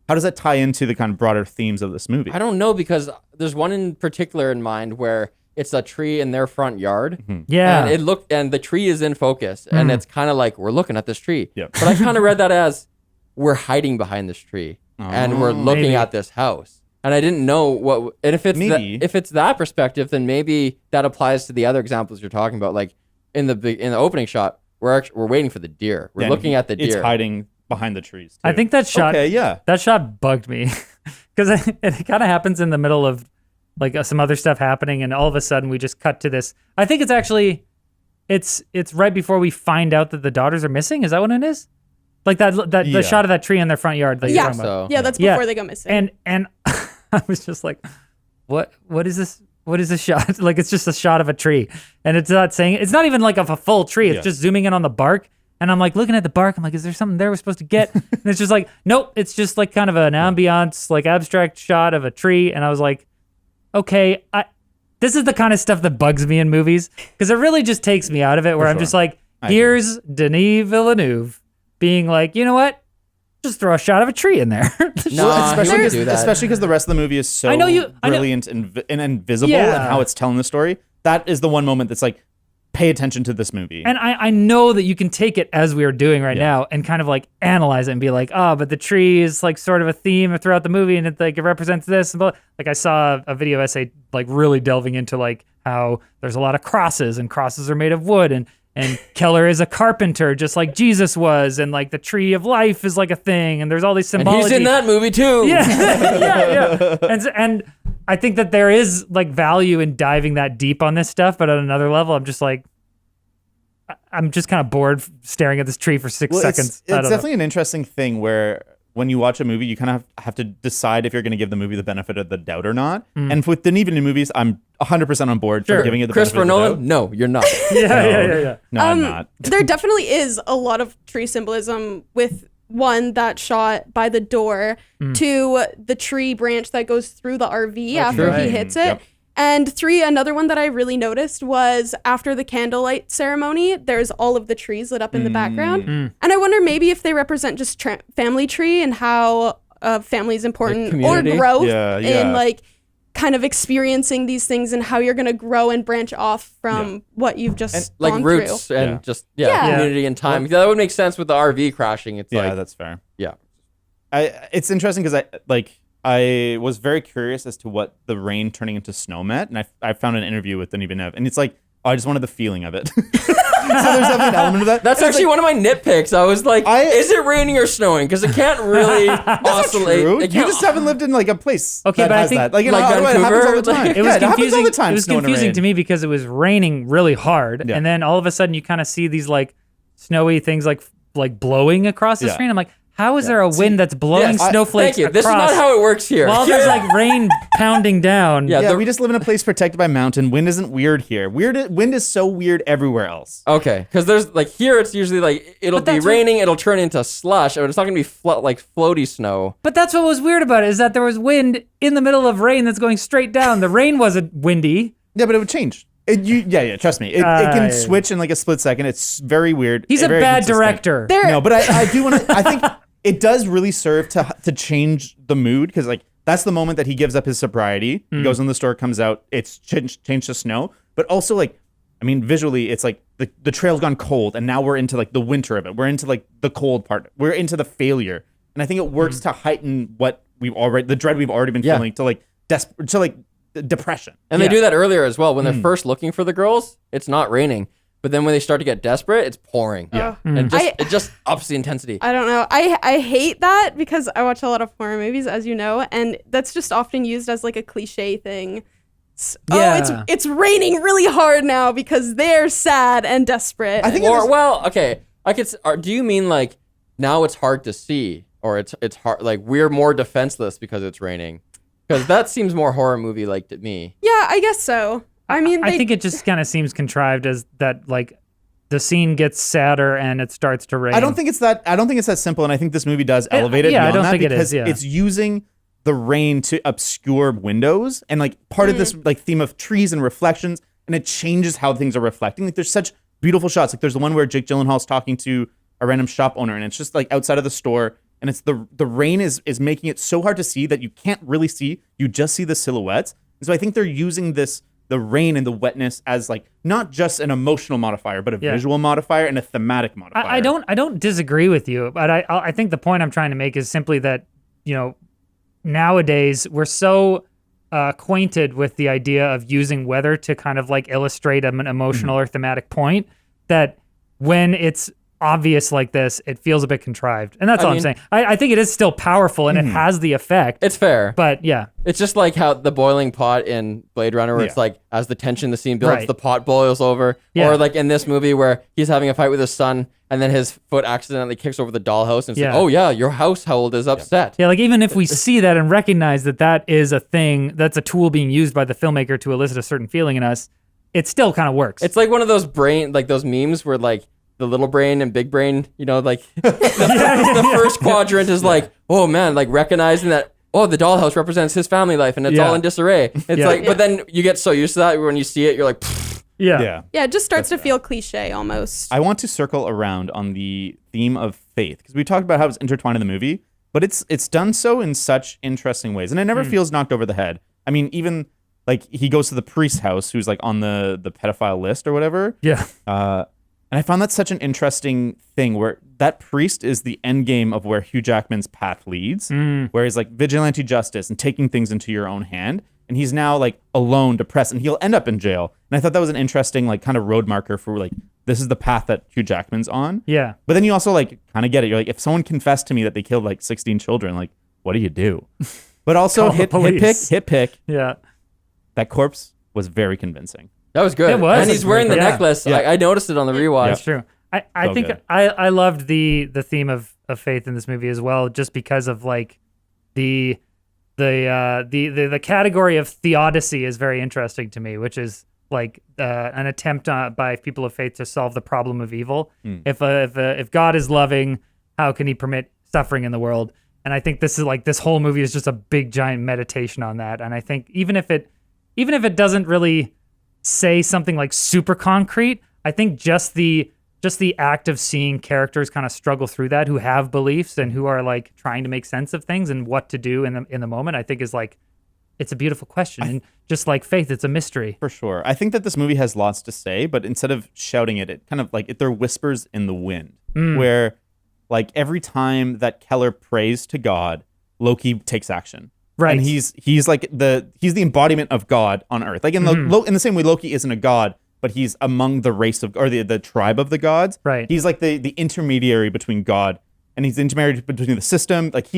how does that tie into the kind of broader themes of this movie? I don't know, because there's one in particular in mind where it's a tree in their front yard. Yeah. And the tree is in focus, and it's kind of like we're looking at this tree. Yep. But I kind of read that as we're hiding behind this tree and we're looking Maybe. at this house. And I didn't know what. And if it's if it's that perspective, then maybe that applies to the other examples you're talking about. Like in the opening shot, we're waiting for the deer. We're looking at the deer. It's hiding behind the trees, too. I think that shot. Okay, yeah. That shot bugged me because it kind of happens in the middle of like some other stuff happening, and all of a sudden we just cut to this. I think it's actually, it's right before we find out that the daughters are missing. Is that what it is? Like the shot of that tree in their front yard. That you're talking about. Yeah, that's before they go missing. And I was just like, what is this? What is this shot? Like, it's just a shot of a tree, and it's not saying, it's not even like of a full tree. It's just zooming in on the bark. And I'm like looking at the bark. I'm like, is there something there we're supposed to get? And it's just like, nope. It's just like kind of an ambiance, like abstract shot of a tree. And I was like, okay, this is the kind of stuff that bugs me in movies, because it really just takes me out of it, where I'm just like, here's Denis Villeneuve being like, you know what? Just throw a shot of a tree in there. Especially because the rest of the movie is so brilliant and invisible and how it's telling the story. That is the one moment that's like, pay attention to this movie. And I know that you can take it as we are doing right now and kind of like analyze it and be like, but the tree is like sort of a theme throughout the movie, and it represents this. But like, I saw a video essay like really delving into like how there's a lot of crosses, and crosses are made of wood, and Keller is a carpenter just like Jesus was, and like the tree of life is like a thing, and there's all these symbology. And he's in that movie too. Yeah. And I think that there is like value in diving that deep on this stuff, but at another level, I'm just like, I'm just kind of bored staring at this tree for 6 seconds. It's definitely an interesting thing where when you watch a movie, you kind of have to decide if you're going to give the movie the benefit of the doubt or not. And with Denis Villeneuve movies, I'm 100% on board for giving it the benefit of the doubt. Christopher Nolan? No, you're not. Yeah. No, I'm not. There definitely is a lot of tree symbolism with one, that shot by the door, to the tree branch that goes through the RV after he hits it. Yep. And 3, another one that I really noticed was after the candlelight ceremony, there's all of the trees lit up in the background. And I wonder maybe if they represent just family tree and how family is important, like or growth in like kind of experiencing these things and how you're going to grow and branch off from what you've just like gone roots through. and just community and time. That would make sense with the RV crashing. It's like, that's fair. Yeah. It's interesting because I was very curious as to what the rain turning into snow meant, and I found an interview with Denis Villeneuve, and it's like, I just wanted the feeling of it. So there's definitely an element of that. That's actually one of my nitpicks. I was like, is it raining or snowing? Because it can't really oscillate. True. You just haven't lived in like a place that but I has think that. Like Vancouver, it happens all the time. It was happens all the time. It was confusing to me because it was raining really hard, and then all of a sudden you kind of see these like snowy things like blowing across the screen. I'm like, how is there a wind that's blowing snowflakes thank you. across? This is not how it works here. While there's like rain pounding down. We just live in a place protected by mountain. Wind isn't weird here. Wind is so weird everywhere else. Okay, because there's like here it's usually like it'll be raining, it'll turn into slush, and it's not gonna be like floaty snow. But that's what was weird about it, is that there was wind in the middle of rain that's going straight down. The rain wasn't windy. Yeah, but it would change. Trust me. It can switch in like a split second. It's very weird. He's a bad director. No, but I do want to. I think it does really serve to change the mood, because like that's the moment that he gives up his sobriety. He goes in the store, comes out, it's changed to snow. But also like, I mean, visually, it's like the trail's gone cold, and now we're into like the winter of it. We're into like the cold part. We're into the failure, and I think it works to heighten what the dread we've already been feeling, to like depression. And they do that earlier as well. When they're first looking for the girls, it's not raining. But then when they start to get desperate, it's pouring. Yeah. And it just ups the intensity. I don't know. I hate that because I watch a lot of horror movies, as you know, and that's just often used as like a cliche thing. It's raining really hard now because they're sad and desperate. I think do you mean like now it's hard to see, or it's hard, like we're more defenseless because it's raining? Because that seems more horror movie like to me. Yeah, I guess so. I mean, I think it just kind of seems contrived as that, like the scene gets sadder and it starts to rain. I don't think it's that simple, and I think this movie does elevate it beyond I don't that, think because it is. it's using the rain to obscure windows and like part of this like theme of trees and reflections, and it changes how things are reflecting. Like there's such beautiful shots. Like there's the one where Jake Gyllenhaal's talking to a random shop owner, and it's just like outside of the store, and it's the rain is making it so hard to see that you can't really see. You just see the silhouettes. And so I think they're using the rain and the wetness as like not just an emotional modifier, but a visual modifier and a thematic modifier. I don't disagree with you, but I think the point I'm trying to make is simply that, you know, nowadays we're so acquainted with the idea of using weather to kind of like illustrate an emotional or thematic point that when it's obvious like this, it feels a bit contrived. And that's all I'm saying. I think it is still powerful and it has the effect. It's fair. But yeah. It's just like how the boiling pot in Blade Runner, where it's like as the tension in the scene builds, the pot boils over. Yeah. Or like in this movie where he's having a fight with his son and then his foot accidentally kicks over the dollhouse and it's like, oh yeah, your household is upset. Yeah, like even if we see that and recognize that that is a thing, that's a tool being used by the filmmaker to elicit a certain feeling in us, it still kind of works. It's like one of those those memes where like the little brain and big brain, you know, like the first quadrant is like, oh man, like recognizing that, oh, the dollhouse represents his family life and it's all in disarray. It's like, but then you get so used to that when you see it, you're like, pfft. Yeah, it just starts to feel cliche almost. I want to circle around on the theme of faith because we talked about how it's intertwined in the movie, but it's done so in such interesting ways, and it never feels knocked over the head. I mean, even like he goes to the priest's house, who's like on the pedophile list or whatever. Yeah. And I found that such an interesting thing where that priest is the end game of where Hugh Jackman's path leads, where he's like vigilante justice and taking things into your own hand. And he's now like alone, depressed, and he'll end up in jail. And I thought that was an interesting like kind of road marker for like, this is the path that Hugh Jackman's on. Yeah. But then you also like kind of get it. You're like, if someone confessed to me that they killed like 16 children, like, what do you do? But also hit pick. Yeah. That corpse was very convincing. That was good. It was. And he's wearing the necklace. Yeah. I noticed it on the rewatch. That's true. I think I loved the theme of faith in this movie as well, just because of like the category of theodicy is very interesting to me, which is like an attempt by people of faith to solve the problem of evil. If God is loving, how can he permit suffering in the world? And I think this whole movie is just a big giant meditation on that. And I think even if it doesn't really say something like super concrete, I think just the act of seeing characters kind of struggle through that, who have beliefs and who are like trying to make sense of things and what to do in the moment, I think is like, it's a beautiful question. And just like faith, it's a mystery. For sure. I think that this movie has lots to say, but instead of shouting it kind of like there are whispers in the wind where like every time that Keller prays to God, Loki takes action. Right. And he's like he's the embodiment of God on Earth. Like in the same way Loki isn't a god, but he's among the race of, or the tribe of the gods. Right. He's like the intermediary between God, and he's the intermediary between the system. Like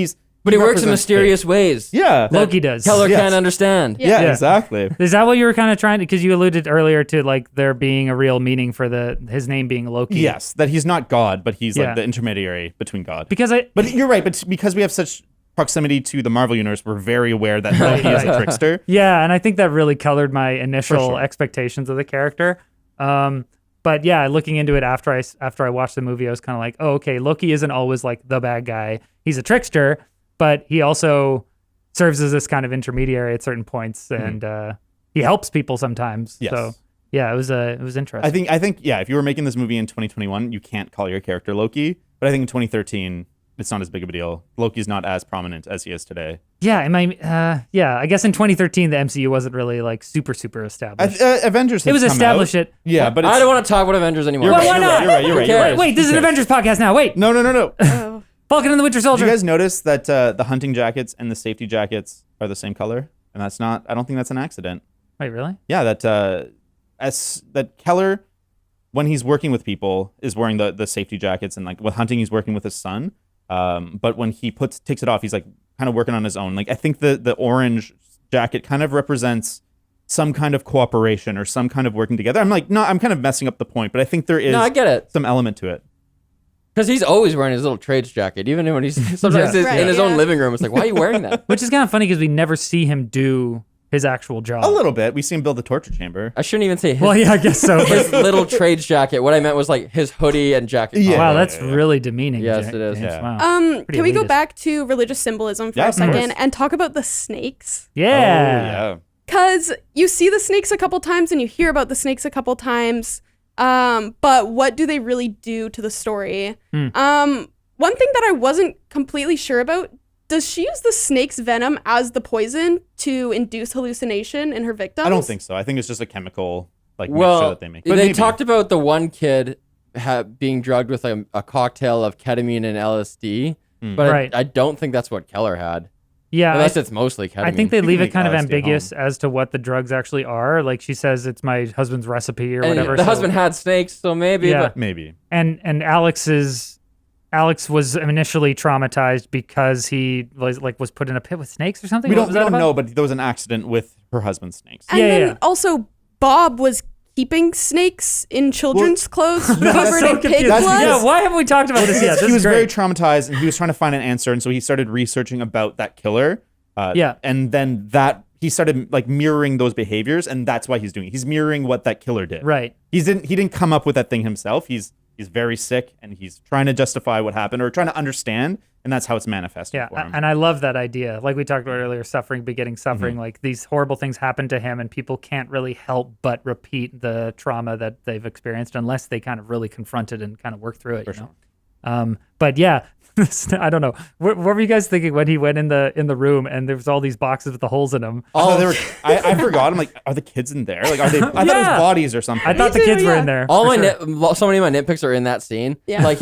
But he works in mysterious ways. Yeah. Loki does. Keller can't understand. Yeah, exactly. Is that what you were kind of trying to, because you alluded earlier to like there being a real meaning for his name being Loki. Yes, that he's not God, but he's like the intermediary between God. But you're right, but because we have such proximity to the Marvel universe, we're very aware that Loki is a trickster. Yeah, and I think that really colored my initial expectations of the character. But yeah, looking into it after I watched the movie, I was kind of like, oh, okay, Loki isn't always like the bad guy. He's a trickster, but he also serves as this kind of intermediary at certain points, and he helps people sometimes. Yes. So yeah, it was interesting. I think if you were making this movie in 2021, you can't call your character Loki. But I think in 2013, it's not as big of a deal. Loki's not as prominent as he is today. Yeah, I guess in 2013 the MCU wasn't really like super established. Avengers. It was established. But I don't want to talk about Avengers anymore. You're right, why not? You're right. Wait, this is an Avengers podcast now. Wait. No. Oh. Falcon and the Winter Did Soldier. you guys notice that the hunting jackets and the safety jackets are the same color? And that's not. I don't think that's an accident. Wait, really? Yeah, that Keller, when he's working with people, is wearing the safety jackets, and like with hunting, he's working with his son. But when he takes it off, he's like kind of working on his own. Like I think the orange jacket kind of represents some kind of cooperation or some kind of working together. I'm like, no, I'm kind of messing up the point, but I think there is I get it. some element to it. Because he's always wearing his little trades jacket, even when he's sometimes in his own living room. It's like, why are you wearing that? Which is kind of funny because we never see him do his actual job. A little bit. We see him build the torture chamber. I shouldn't even say his, Well, yeah, I guess so. his little trades jacket. What I meant was like his hoodie and jacket. Yeah. Wow, that's really demeaning. Yes, James. it is. Yeah. Wow. Pretty Can we go elitist. back to religious symbolism for Yeah, a of course. second and talk about the snakes? Yeah. Oh, yeah. Because you see the snakes a couple times and you hear about the snakes a couple times, but what do they really do to the story? One thing that I wasn't completely sure about, does she use the snake's venom as the poison to induce hallucination in her victims? I don't think so. I think it's just a chemical mixture Well, that they make. But they maybe. talked about the one kid being drugged with a cocktail of ketamine and LSD, but Right. I don't think that's what Keller had. Yeah. Unless it's mostly ketamine. I think they You leave can it kind of make LSD at ambiguous home. as to what the drugs actually are. Like she says, it's my husband's recipe or And whatever. the so- husband had snakes, so maybe. Yeah. But Maybe. and Alex was initially traumatized because he was put in a pit with snakes or something. We What don't, was we that don't about? know, but there was an accident with her husband's snakes. And Yeah, then yeah. also, Bob was keeping snakes in children's clothes covered so in pig confusing. blood. Yeah, why haven't we talked about this yet? This He is was very great. traumatized, and he was trying to find an answer, and so he started researching about that killer. Yeah. And then he started like mirroring those behaviors, and that's why he's doing it. He's mirroring what that killer did. Right. He didn't come up with that thing himself. He's very sick, and he's trying to justify what happened or trying to understand, and that's how it's manifesting Yeah, for him. and I love that idea. Like we talked about earlier, suffering begetting suffering. Mm-hmm. Like these horrible things happen to him, and people can't really help but repeat the trauma that they've experienced unless they kind of really confront it and kind of work through it. For you know? But yeah, I don't know. What were you guys thinking when he went in the room and there was all these boxes with the holes in them? I thought they were. I forgot. I'm like, are the kids in there? Like, are they? I thought it was Yeah. bodies or something. I thought the too, kids were yeah. in there. all for my sure. so many of my nitpicks are in that scene. Yeah. Like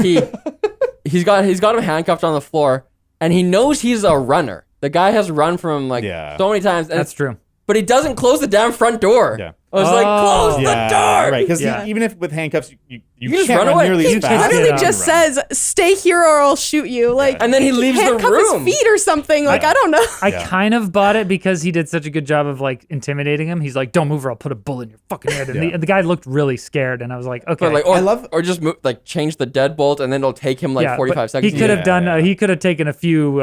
he's got him handcuffed on the floor, and he knows he's a runner. The guy has run from him like Yeah. so many times. And That's true. But he doesn't close the damn front door. Yeah. I was like, close the door. Right, because Yeah. even if with handcuffs, you just can't run run away. nearly You as can't fast. Literally Yeah. just says, "Stay here or I'll shoot you." Like, And then he leaves the handcuff room. his feet or something. Like, I don't know. I Yeah. kind of bought it because he did such a good job of like intimidating him. He's like, "Don't move or I'll put a bullet in your fucking head." And Yeah. the guy looked really scared, and I was like, "Okay." But like, or just move, like change the deadbolt, and then it'll take him like Yeah, 45 but seconds. He could have Yeah, done. yeah. He could have taken a few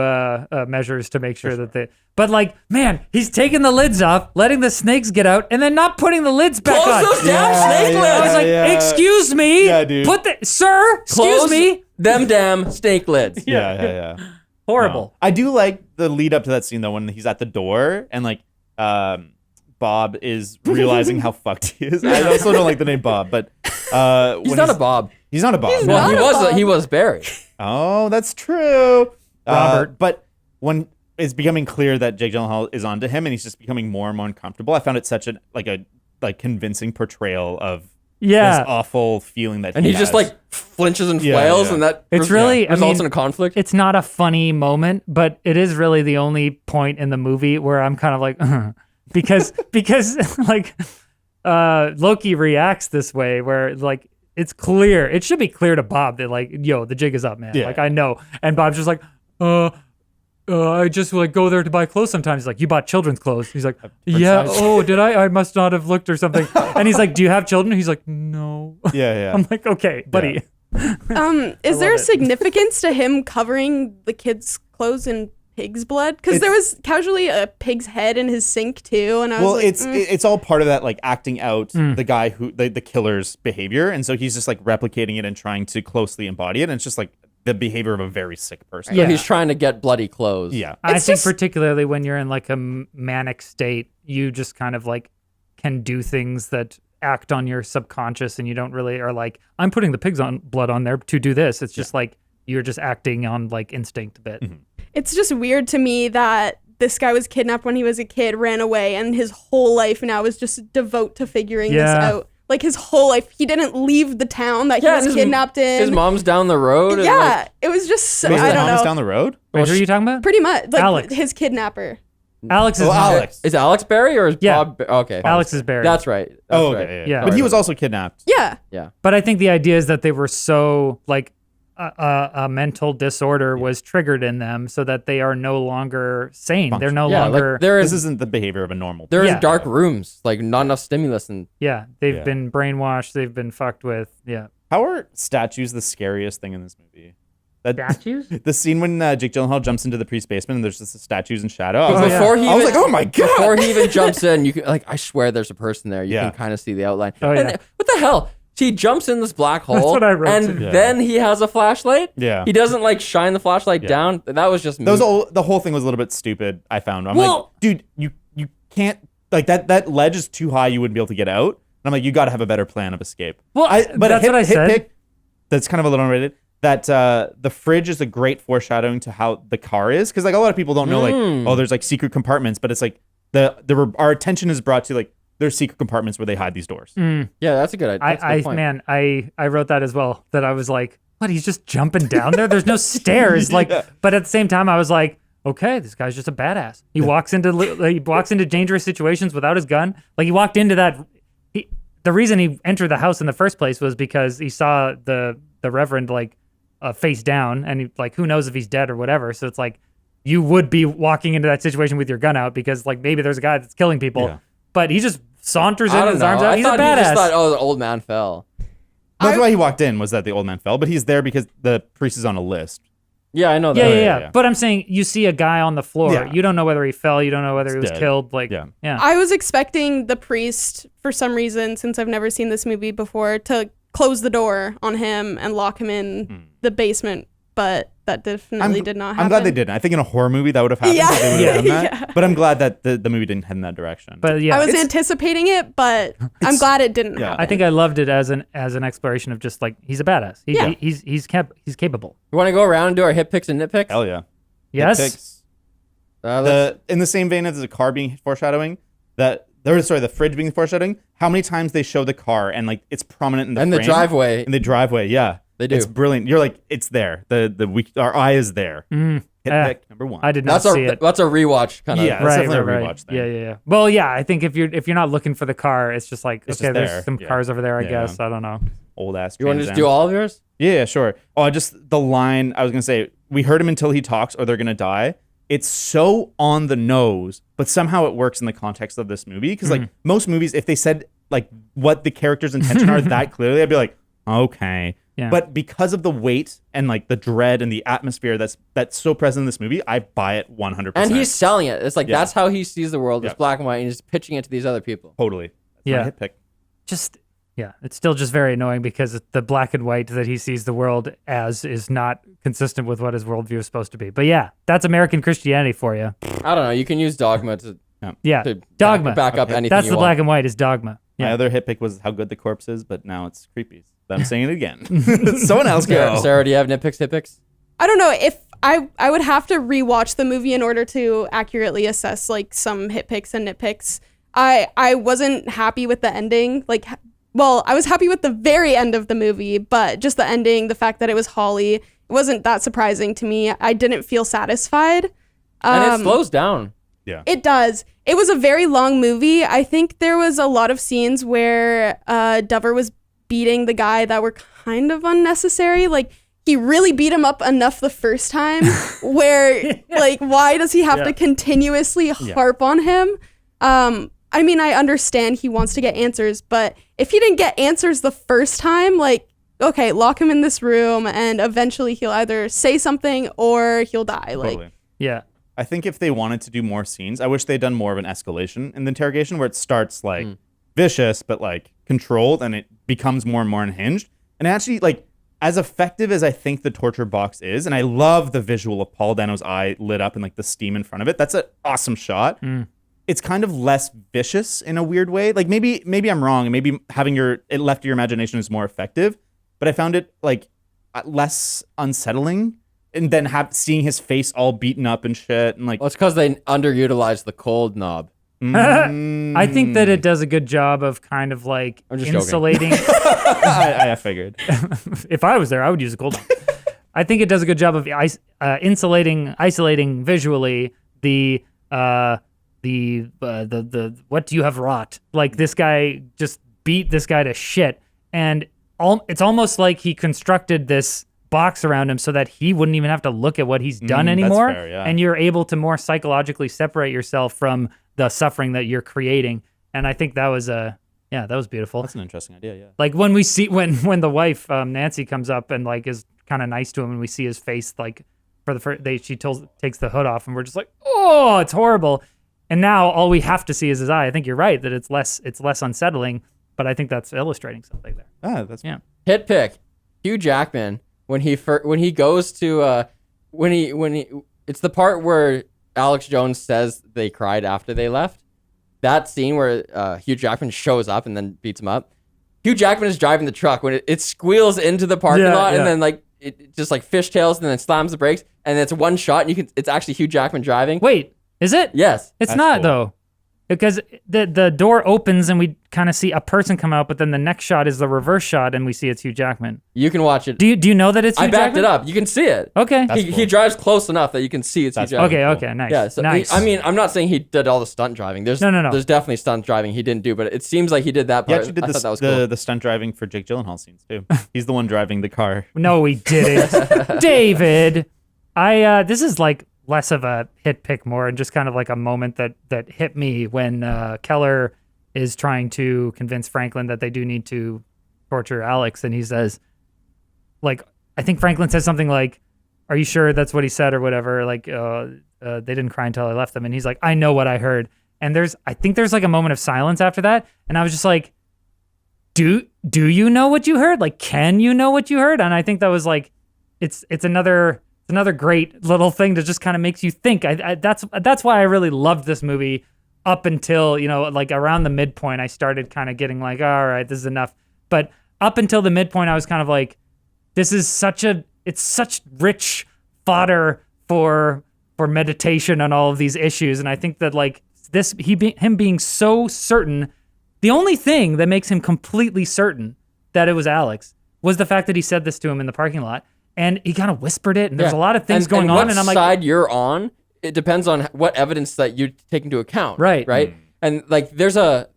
measures to make sure that they. But like, man, he's taking the lids off, letting the snakes get out, and then not putting the lids back Close on. those damn snake yeah, lids. I was like, yeah. "Excuse me, Yeah, dude. put the sir, excuse Close me." them damn snake lids. Yeah. Horrible. No. I do like the lead up to that scene though, when he's at the door and like Bob is realizing how fucked he is. I also don't like the name Bob, but He's not a Bob. He's not a Bob. He's Well, not he a was Bob. he was Barry. Oh, that's true. Robert. But when it's becoming clear that Jake Gyllenhaal is onto him and he's just becoming more and more uncomfortable, I found it such a convincing portrayal of Yeah. this awful feeling that And he just has. like flinches and Yeah, flails, yeah. and that It's really- I results mean, in a conflict. It's not a funny moment, but it is really the only point in the movie where I'm kind of like, because like Loki reacts this way, where like it's clear, it should be clear to Bob that like, yo, the jig is up, man. Yeah. Like I know, and Bob's just like, I just like go there to buy clothes sometimes. He's like, you bought children's clothes. He's like, yeah. size. Oh, did I? I must not have looked or something. And he's like, do you have children? He's like, no. yeah. I'm like, okay, buddy. Is there love a it. significance to him covering the kids' clothes in pig's blood? Because there was casually a pig's head in his sink too, and I was Well, like, it's all part of that, like acting out the guy who the killer's behavior, and so he's just like replicating it and trying to closely embody it, and it's just like the behavior of a very sick person. So Yeah. he's trying to get bloody clothes. Yeah. I It's think just- particularly when you're in like a manic state, you just kind of like can do things that act on your subconscious, and you don't really are like, I'm putting the pig's on blood on there to do this. It's just like you're just acting on like instinct a bit. it's just weird to me that this guy was kidnapped when he was a kid, ran away, and his whole life now is just devote to figuring this Yeah. out. Like his whole life, he didn't leave the town that he was his- kidnapped in. His mom's down the road. and, yeah, like, it was just so, Was I the don't Thomas know. down the road? Wait, who are you talking about? Pretty much like Alex. his kidnapper. Alex is Oh, not- Alex. is Alex Barry or is Yeah. Bob? Okay. Alex is buried. That's right. That's Oh, right. okay. Yeah. But he was also kidnapped. Yeah, But I think the idea is that they were so like a mental disorder was triggered in them, so that they are no longer sane. They're no Yeah, longer. like they're This in, isn't the behavior of a normal. they're Yeah. in dark rooms, like not enough stimulus, and they've Yeah. been brainwashed. They've been fucked with. Yeah. How are statues the scariest thing in this movie? Statues? The scene when Jake Gyllenhaal jumps into the priest's basement and there's just the statues in shadow. I was, But like, before he I was even- like, oh my God. Before he even jumps in, you can I swear there's a person there. You Yeah. can kind of see the outline. Oh, yeah. And what the hell? He jumps in this black hole, what I wrote, and too. Yeah. then he has a flashlight. Yeah. He doesn't like shine the flashlight down. That was just me. The whole thing was a little bit stupid, I found. I'm Well- like, dude, you can't, like, that ledge is too high. You wouldn't be able to get out. And I'm like, you got to have a better plan of escape. Well, but that's a hit, what I hit said. pick that's kind of a little unrated. That the fridge is a great foreshadowing to how the car is, because like a lot of people don't know, like, oh, there's like secret compartments, but it's like our attention is brought to like there's secret compartments where they hide these doors. Yeah, that's a good idea. That's a good point. I wrote that as well. That I was like, what? He's just jumping down there. There's no stairs. Like, but at the same time, I was like, okay, this guy's just a badass. He walks into dangerous situations without his gun. Like he walked into that. The reason he entered the house in the first place was because he saw the Reverend like face down, and he, like, who knows if he's dead or whatever. So it's like you would be walking into that situation with your gun out because like maybe there's a guy that's killing people. Yeah. But he just saunters I in don't his know. arms out. I He's a thought he just badass. thought, oh, the old man fell. That's why he walked in, was that the old man fell, but he's there because the priest is on a list. Yeah, I know that. Yeah. But I'm saying you see a guy on the floor. Yeah. You don't know whether he fell. You don't know whether he was dead. killed. Like, Yeah. I was expecting the priest, for some reason, since I've never seen this movie before, to close the door on him and lock him in the basement, but that definitely did not happen. I'm glad they didn't. I think in a horror movie that would have happened. Yeah. They would have done that. Yeah. But I'm glad that the movie didn't head in that direction. But yeah, I was anticipating it, but I'm glad it didn't happen. I think I loved it as an exploration of just like he's a badass. Yeah. He's capable. You want to go around and do our hit picks and nitpicks? Hell yeah. Yes. Nitpicks. Let's- In the same vein as the car being foreshadowing, the fridge being foreshadowing, how many times they show the car and like it's prominent in the and the frame. driveway. In the driveway, yeah. They do. It's brilliant. You're like, it's there. Our eye is there. Hit pick number one. I did not see it. That's a rewatch kind of. Yeah. It's definitely a rewatch thing. Yeah. Well, yeah. I think if you're not looking for the car, it's just like, It's okay, just there's there. some Yeah. cars over there. I Yeah. guess I don't know. Old ass. You want to Trans just Am. do all of yours? Yeah, sure. Oh, just the line I was gonna say. We heard him until he talks, or they're gonna die. It's so on the nose, but somehow it works in the context of this movie. Because like most movies, if they said like what the character's intention are that clearly, I'd be like, okay. Yeah. But because of the weight and like the dread and the atmosphere that's so present in this movie, I buy it 100%. And he's selling it. It's like Yeah. that's how he sees the world. It's Yeah. black and white, and he's pitching it to these other people. totally. That's Yeah. my hit pick. Just yeah, it's still just very annoying because the black and white that he sees the world as is not consistent with what his worldview is supposed to be. But yeah, that's American Christianity for you. I don't know. You can use dogma to Yeah, to dogma. back up Okay. anything. That's you the want. black and white is dogma. My Yeah. other hit pick was how good the corpse is, but now it's creepy. I'm saying it again. Someone else Sarah, go. Sarah, do you have nitpicks? Hitpicks? I don't know if I would have to rewatch the movie in order to accurately assess like some hit picks and nitpicks. I wasn't happy with the ending. Well, I was happy with the very end of the movie, but just the ending, the fact that it was Holly, it wasn't that surprising to me. I didn't feel satisfied. And it slows down. Yeah. It does. It was a very long movie. I think there was a lot of scenes where Dover was beating the guy that were kind of unnecessary. Like, he really beat him up enough the first time where, like, why does he have to continuously harp on him? I mean, I understand he wants to get answers, but if he didn't get answers the first time, like, okay, lock him in this room and eventually he'll either say something or he'll die. Like, Totally. Yeah. I think if they wanted to do more scenes, I wish they'd done more of an escalation in the interrogation where it starts like vicious but like controlled and it becomes more and more unhinged. And actually, like, as effective as I think the torture box is, and I love the visual of Paul Dano's eye lit up and like the steam in front of it. That's an awesome shot. It's kind of less vicious in a weird way. Like maybe I'm wrong, and maybe having it left to your imagination is more effective. But I found it like less unsettling. And then seeing his face all beaten up and shit, and like, Well, it's because they underutilized the cold knob. I think that it does a good job of kind of like I'm just joking. insulating. I figured. If I was there, I would use a cold. I think it does a good job of isolating visually the what do you have wrought? Like, this guy just beat this guy to shit, and it's almost like he constructed this box around him so that he wouldn't even have to look at what he's done anymore. fair, yeah. And you're able to more psychologically separate yourself from the suffering that you're creating. And I think that was that was beautiful. That's an interesting idea. Yeah. Like when we see when the wife Nancy comes up and like is kind of nice to him, and we see his face like for the first. Takes the hood off, and we're just like, oh, it's horrible. And now all we have to see is his eye. I think you're right that it's less unsettling, but I think that's illustrating something there. That's Yeah. Hit pick. Hugh Jackman when he goes to when he it's the part where Alex Jones says they cried after they left. That scene where Hugh Jackman shows up and then beats him up. Hugh Jackman is driving the truck when it squeals into the parking lot and then like it just like fishtails and then slams the brakes and it's one shot and it's actually Hugh Jackman driving. Wait, is it? Yes. It's That's not cool. though. Because the door opens and we kind of see a person come out, but then the next shot is the reverse shot and we see it's Hugh Jackman. You can watch it. Do you know that it's Hugh I backed Jackman? it up. You can see it. Okay. He drives close enough that you can see it's Hugh Jackman. Okay, nice. Yeah, so nice. I mean, I'm not saying he did all the stunt driving. There's No. There's definitely stunt driving he didn't do, but it seems like he did that He part. actually did I thought that was cool. the stunt driving for Jake Gyllenhaal scenes too. He's the one driving the car. No, we didn't. David, this is like less of a hit pick more and just kind of like a moment that hit me when Keller is trying to convince Franklin that they do need to torture Alex. And he says, like, I think Franklin says something like, are you sure that's what he said or whatever? Like, they didn't cry until I left them. And he's like, I know what I heard. And I think there's like a moment of silence after that. And I was just like, do you know what you heard? Like, can you know what you heard? And I think that was like, it's another great little thing that just kind of makes you think. That's why I really loved this movie up until, like around the midpoint, I started kind of getting like, all right, this is enough. But up until the midpoint, I was kind of like, this is such rich fodder for meditation on all of these issues. And I think that like him being so certain, the only thing that makes him completely certain that it was Alex was the fact that he said this to him in the parking lot. And he kind of whispered it, and there's a lot of things going on, and I'm like, what side you're on, it depends on what evidence that you take into account. Right. And like there's a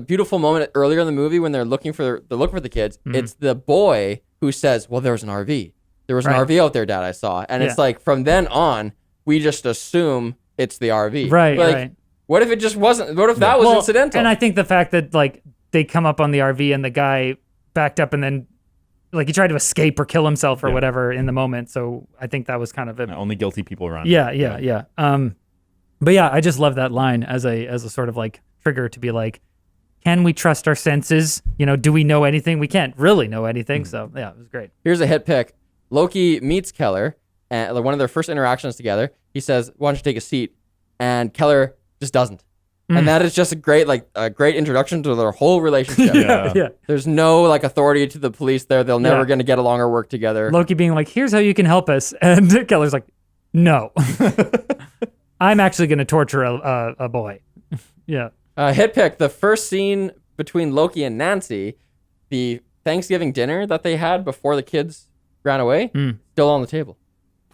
beautiful moment earlier in the movie when they're looking for the kids. It's the boy who says, well, there was an RV. There was an RV out there, Dad, I saw. And it's like from then on, we just assume it's the RV. Right, But, like, right. What if it just wasn't? What if that was incidental? And I think the fact that like they come up on the RV and the guy backed up and then like he tried to escape or kill himself or whatever in the moment. So I think that was kind of Only guilty people run. Yeah. But yeah, I just love that line as a sort of like trigger to be like, can we trust our senses? Do we know anything? We can't really know anything. So yeah, it was great. Here's a hit pick. Loki meets Keller, and one of their first interactions together. He says, "Why don't you take a seat?" And Keller just doesn't. And that is just a great introduction to their whole relationship. Yeah. There's no like authority to the police there. They're never going to get along or work together. Loki being like, here's how you can help us. And Keller's like, no. I'm actually going to torture a boy. Yeah. Hit pick. The first scene between Loki and Nancy, the Thanksgiving dinner that they had before the kids ran away, still on the table.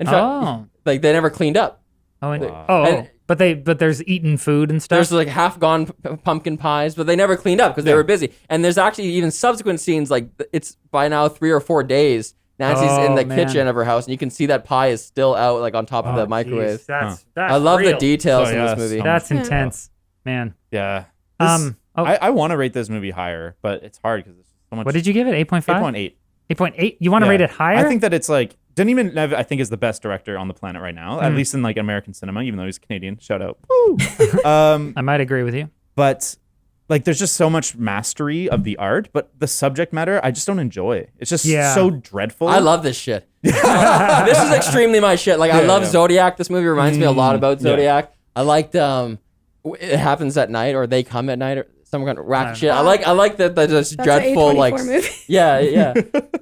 In fact, like they never cleaned up. But there's eaten food and stuff. There's like half-gone pumpkin pies, but they never cleaned up because they were busy. And there's actually even subsequent scenes, like it's by now 3 or 4 days. Nancy's in the kitchen of her house, and you can see that pie is still out, like on top of the microwave. Geez, that's I love real. the details in this movie. That's intense, man. Yeah. I want to rate this movie higher, but it's hard because there's so much. What did you give it? 8.5? 8.8. 8.8? You want to rate it higher? I think that it's like Denis Villeneuve, I think, is the best director on the planet right now, at least in like American cinema, even though he's Canadian. Shout out. I might agree with you. But like, there's just so much mastery of the art, but the subject matter, I just don't enjoy. It's just so dreadful. I love this shit. This is extremely my shit. Like, I love Zodiac. This movie reminds me a lot about Zodiac. I liked It Happens at Night, or They Come at Night, or some kind of wacky shit. I like that this That's dreadful, an A24 like, movie. yeah,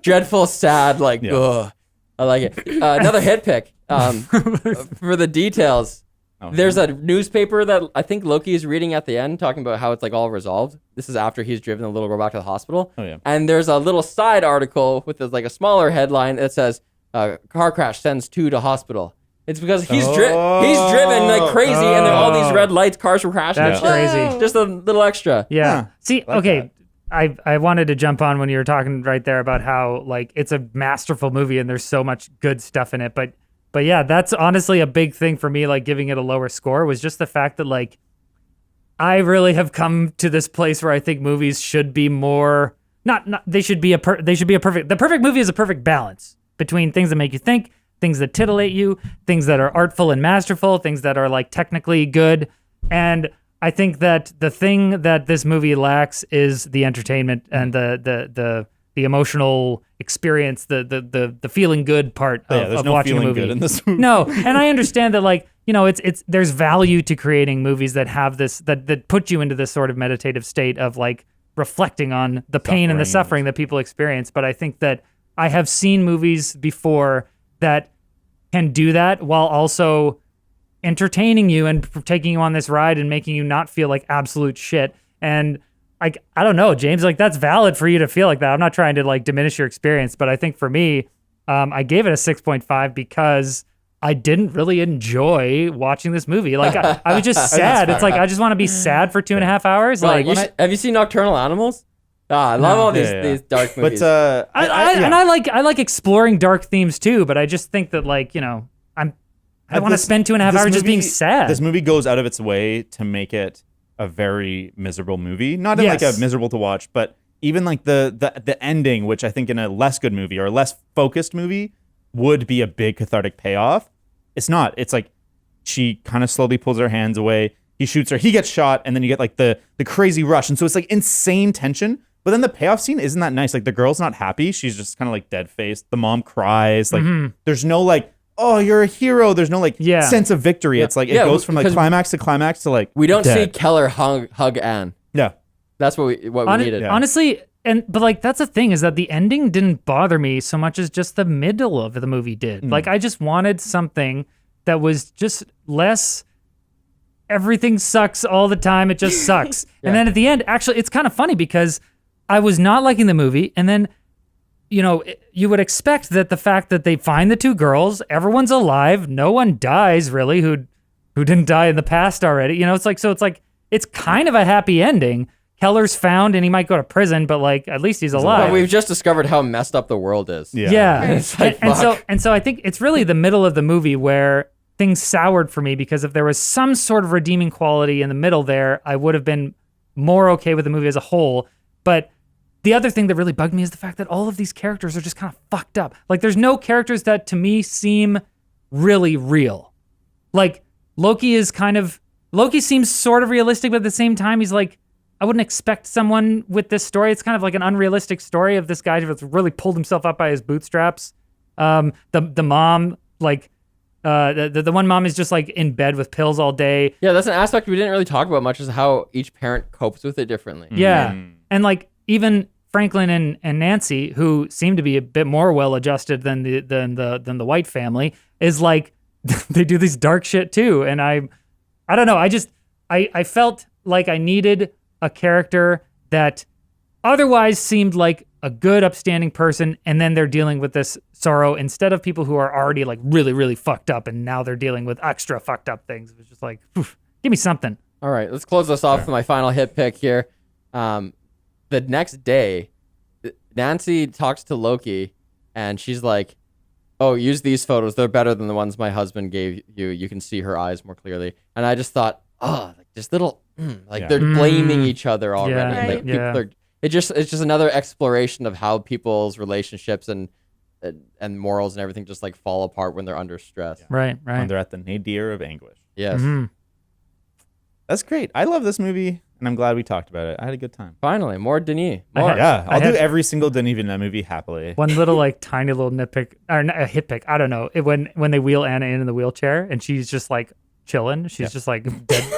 dreadful, sad, like, ugh. I like it. Another hit pick for the details. There's a newspaper that I think Loki is reading at the end, talking about how it's like all resolved. This is after he's driven the little girl back to the hospital. And there's a little side article with like a smaller headline that says, "Car crash sends 2 to hospital." It's because he's driven like crazy, and there are all these red lights, cars were crashing. That's crazy. Just a little extra. Yeah. See, okay. I wanted to jump on when you were talking right there about how like it's a masterful movie and there's so much good stuff in it. But yeah, that's honestly a big thing for me, like giving it a lower score, was just the fact that like I really have come to this place where I think movies should be more they should be a perfect. The perfect movie is a perfect balance. between things that make you think, things that titillate you, things that are artful and masterful, things that are like technically good. And I think that the thing that this movie lacks is the entertainment and the emotional experience, the feeling good part there's of no watching a feeling movie. good in this movie. No, and I understand that, like, you know, it's there's value to creating movies that have this that put you into this sort of meditative state of like reflecting on the pain and the suffering that people experience. But I think that I have seen movies before that can do that while also entertaining you and taking you on this ride and making you not feel like absolute shit. And like, I don't know, James, like that's valid for you to feel like that. I'm not trying to like diminish your experience, but I think for me, I gave it a 6.5 because I didn't really enjoy watching this movie. Like I was just sad. It's like, I just want to be sad for 2.5 hours. Well, Like, have you seen Nocturnal Animals? I love all these dark movies. But I like exploring dark themes too, but I just think that, like, you know, I don't want to spend 2.5 hours just being sad. This movie goes out of its way to make it a very miserable movie. Not in like a miserable to watch, but even like the ending, which I think in a less good movie or a less focused movie would be a big cathartic payoff. It's not. It's like she kind of slowly pulls her hands away. He shoots her. He gets shot, and then you get like the crazy rush. And so it's like insane tension. But then the payoff scene isn't that nice. Like the girl's not happy. She's just kind of like dead faced. The mom cries. Like there's no like, oh, you're a hero. There's no like sense of victory. It's like it goes from like climax to like we don't dead. see Keller hug Anne. Yeah. That's what we needed. Yeah. Honestly, but like that's the thing is that the ending didn't bother me so much as just the middle of the movie did. Like I just wanted something that was just less everything sucks all the time. It just sucks. And then at the end, actually, it's kind of funny because I was not liking the movie, and then, you know, you would expect that the fact that they find the two girls, everyone's alive, no one dies really who didn't die in the past already. You know, it's like it's kind of a happy ending. Keller's found and he might go to prison, but like at least he's alive. But we've just discovered how messed up the world is. Yeah. It's like, and so I think it's really the middle of the movie where things soured for me, because if there was some sort of redeeming quality in the middle there, I would have been more okay with the movie as a whole. But the other thing that really bugged me is the fact that all of these characters are just kind of fucked up. Like there's no characters that to me seem really real. Like Loki seems sort of realistic, but at the same time, he's like, I wouldn't expect someone with this story. It's kind of like an unrealistic story of this guy who's really pulled himself up by his bootstraps. The mom, like, the one mom is just like in bed with pills all day. Yeah, that's an aspect we didn't really talk about much, is how each parent copes with it differently. Yeah. And like even Franklin and Nancy, who seem to be a bit more well-adjusted than the White family, is like, they do this dark shit too. And I don't know. I felt like I needed a character that otherwise seemed like a good, upstanding person, and then they're dealing with this sorrow instead of people who are already like really, really fucked up, and now they're dealing with extra fucked up things. It was just like, give me something. All right, let's close this off with my final hit pick here. The next day, Nancy talks to Loki, and she's like, oh, use these photos. They're better than the ones my husband gave you. You can see her eyes more clearly. And I just thought, oh, like just little, they're blaming each other already. Yeah, Like people it's just another exploration of how people's relationships and morals and everything just like fall apart when they're under stress. Right. When they're at the nadir of anguish. Yes. That's great. I love this movie, and I'm glad we talked about it. I had a good time. Finally, more Denis. More. I'll do every single Denis Villeneuve movie happily. One little like tiny little nitpick, or a hit pick, I don't know. When they wheel Anna in the wheelchair and she's just like chilling, she's just like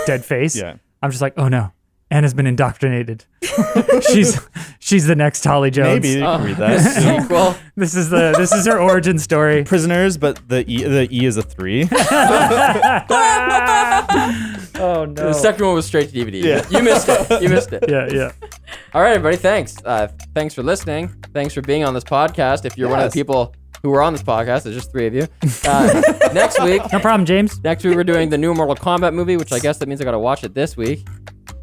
dead face. Yeah. I'm just like, oh no, Anna's been indoctrinated. she's the next Holly Jones. Maybe you can read that. Sequel. This is her origin story. Prisoners, but the E is a 3. Oh no. The second one was straight to DVD. Yeah. You missed it. Yeah. All right, everybody. Thanks. Thanks for listening. Thanks for being on this podcast. If you're one of the people who were on this podcast, there's just 3 of you. Next week. No problem, James. Next week, we're doing the new Mortal Kombat movie, which I guess that means I got to watch it this week.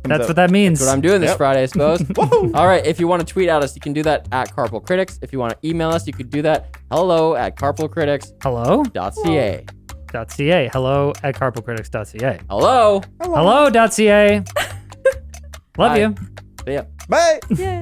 That's what that means. That's what I'm doing this Friday, I suppose. All right. If you want to tweet at us, you can do that at Carpool Critics. If you want to email us, you could do that. hello@carpoolcritics.ca. Hello.ca. Hello@carpoolcritics.ca. Hello. Hello.ca. Love Bye. you. See ya. Bye. Yeah.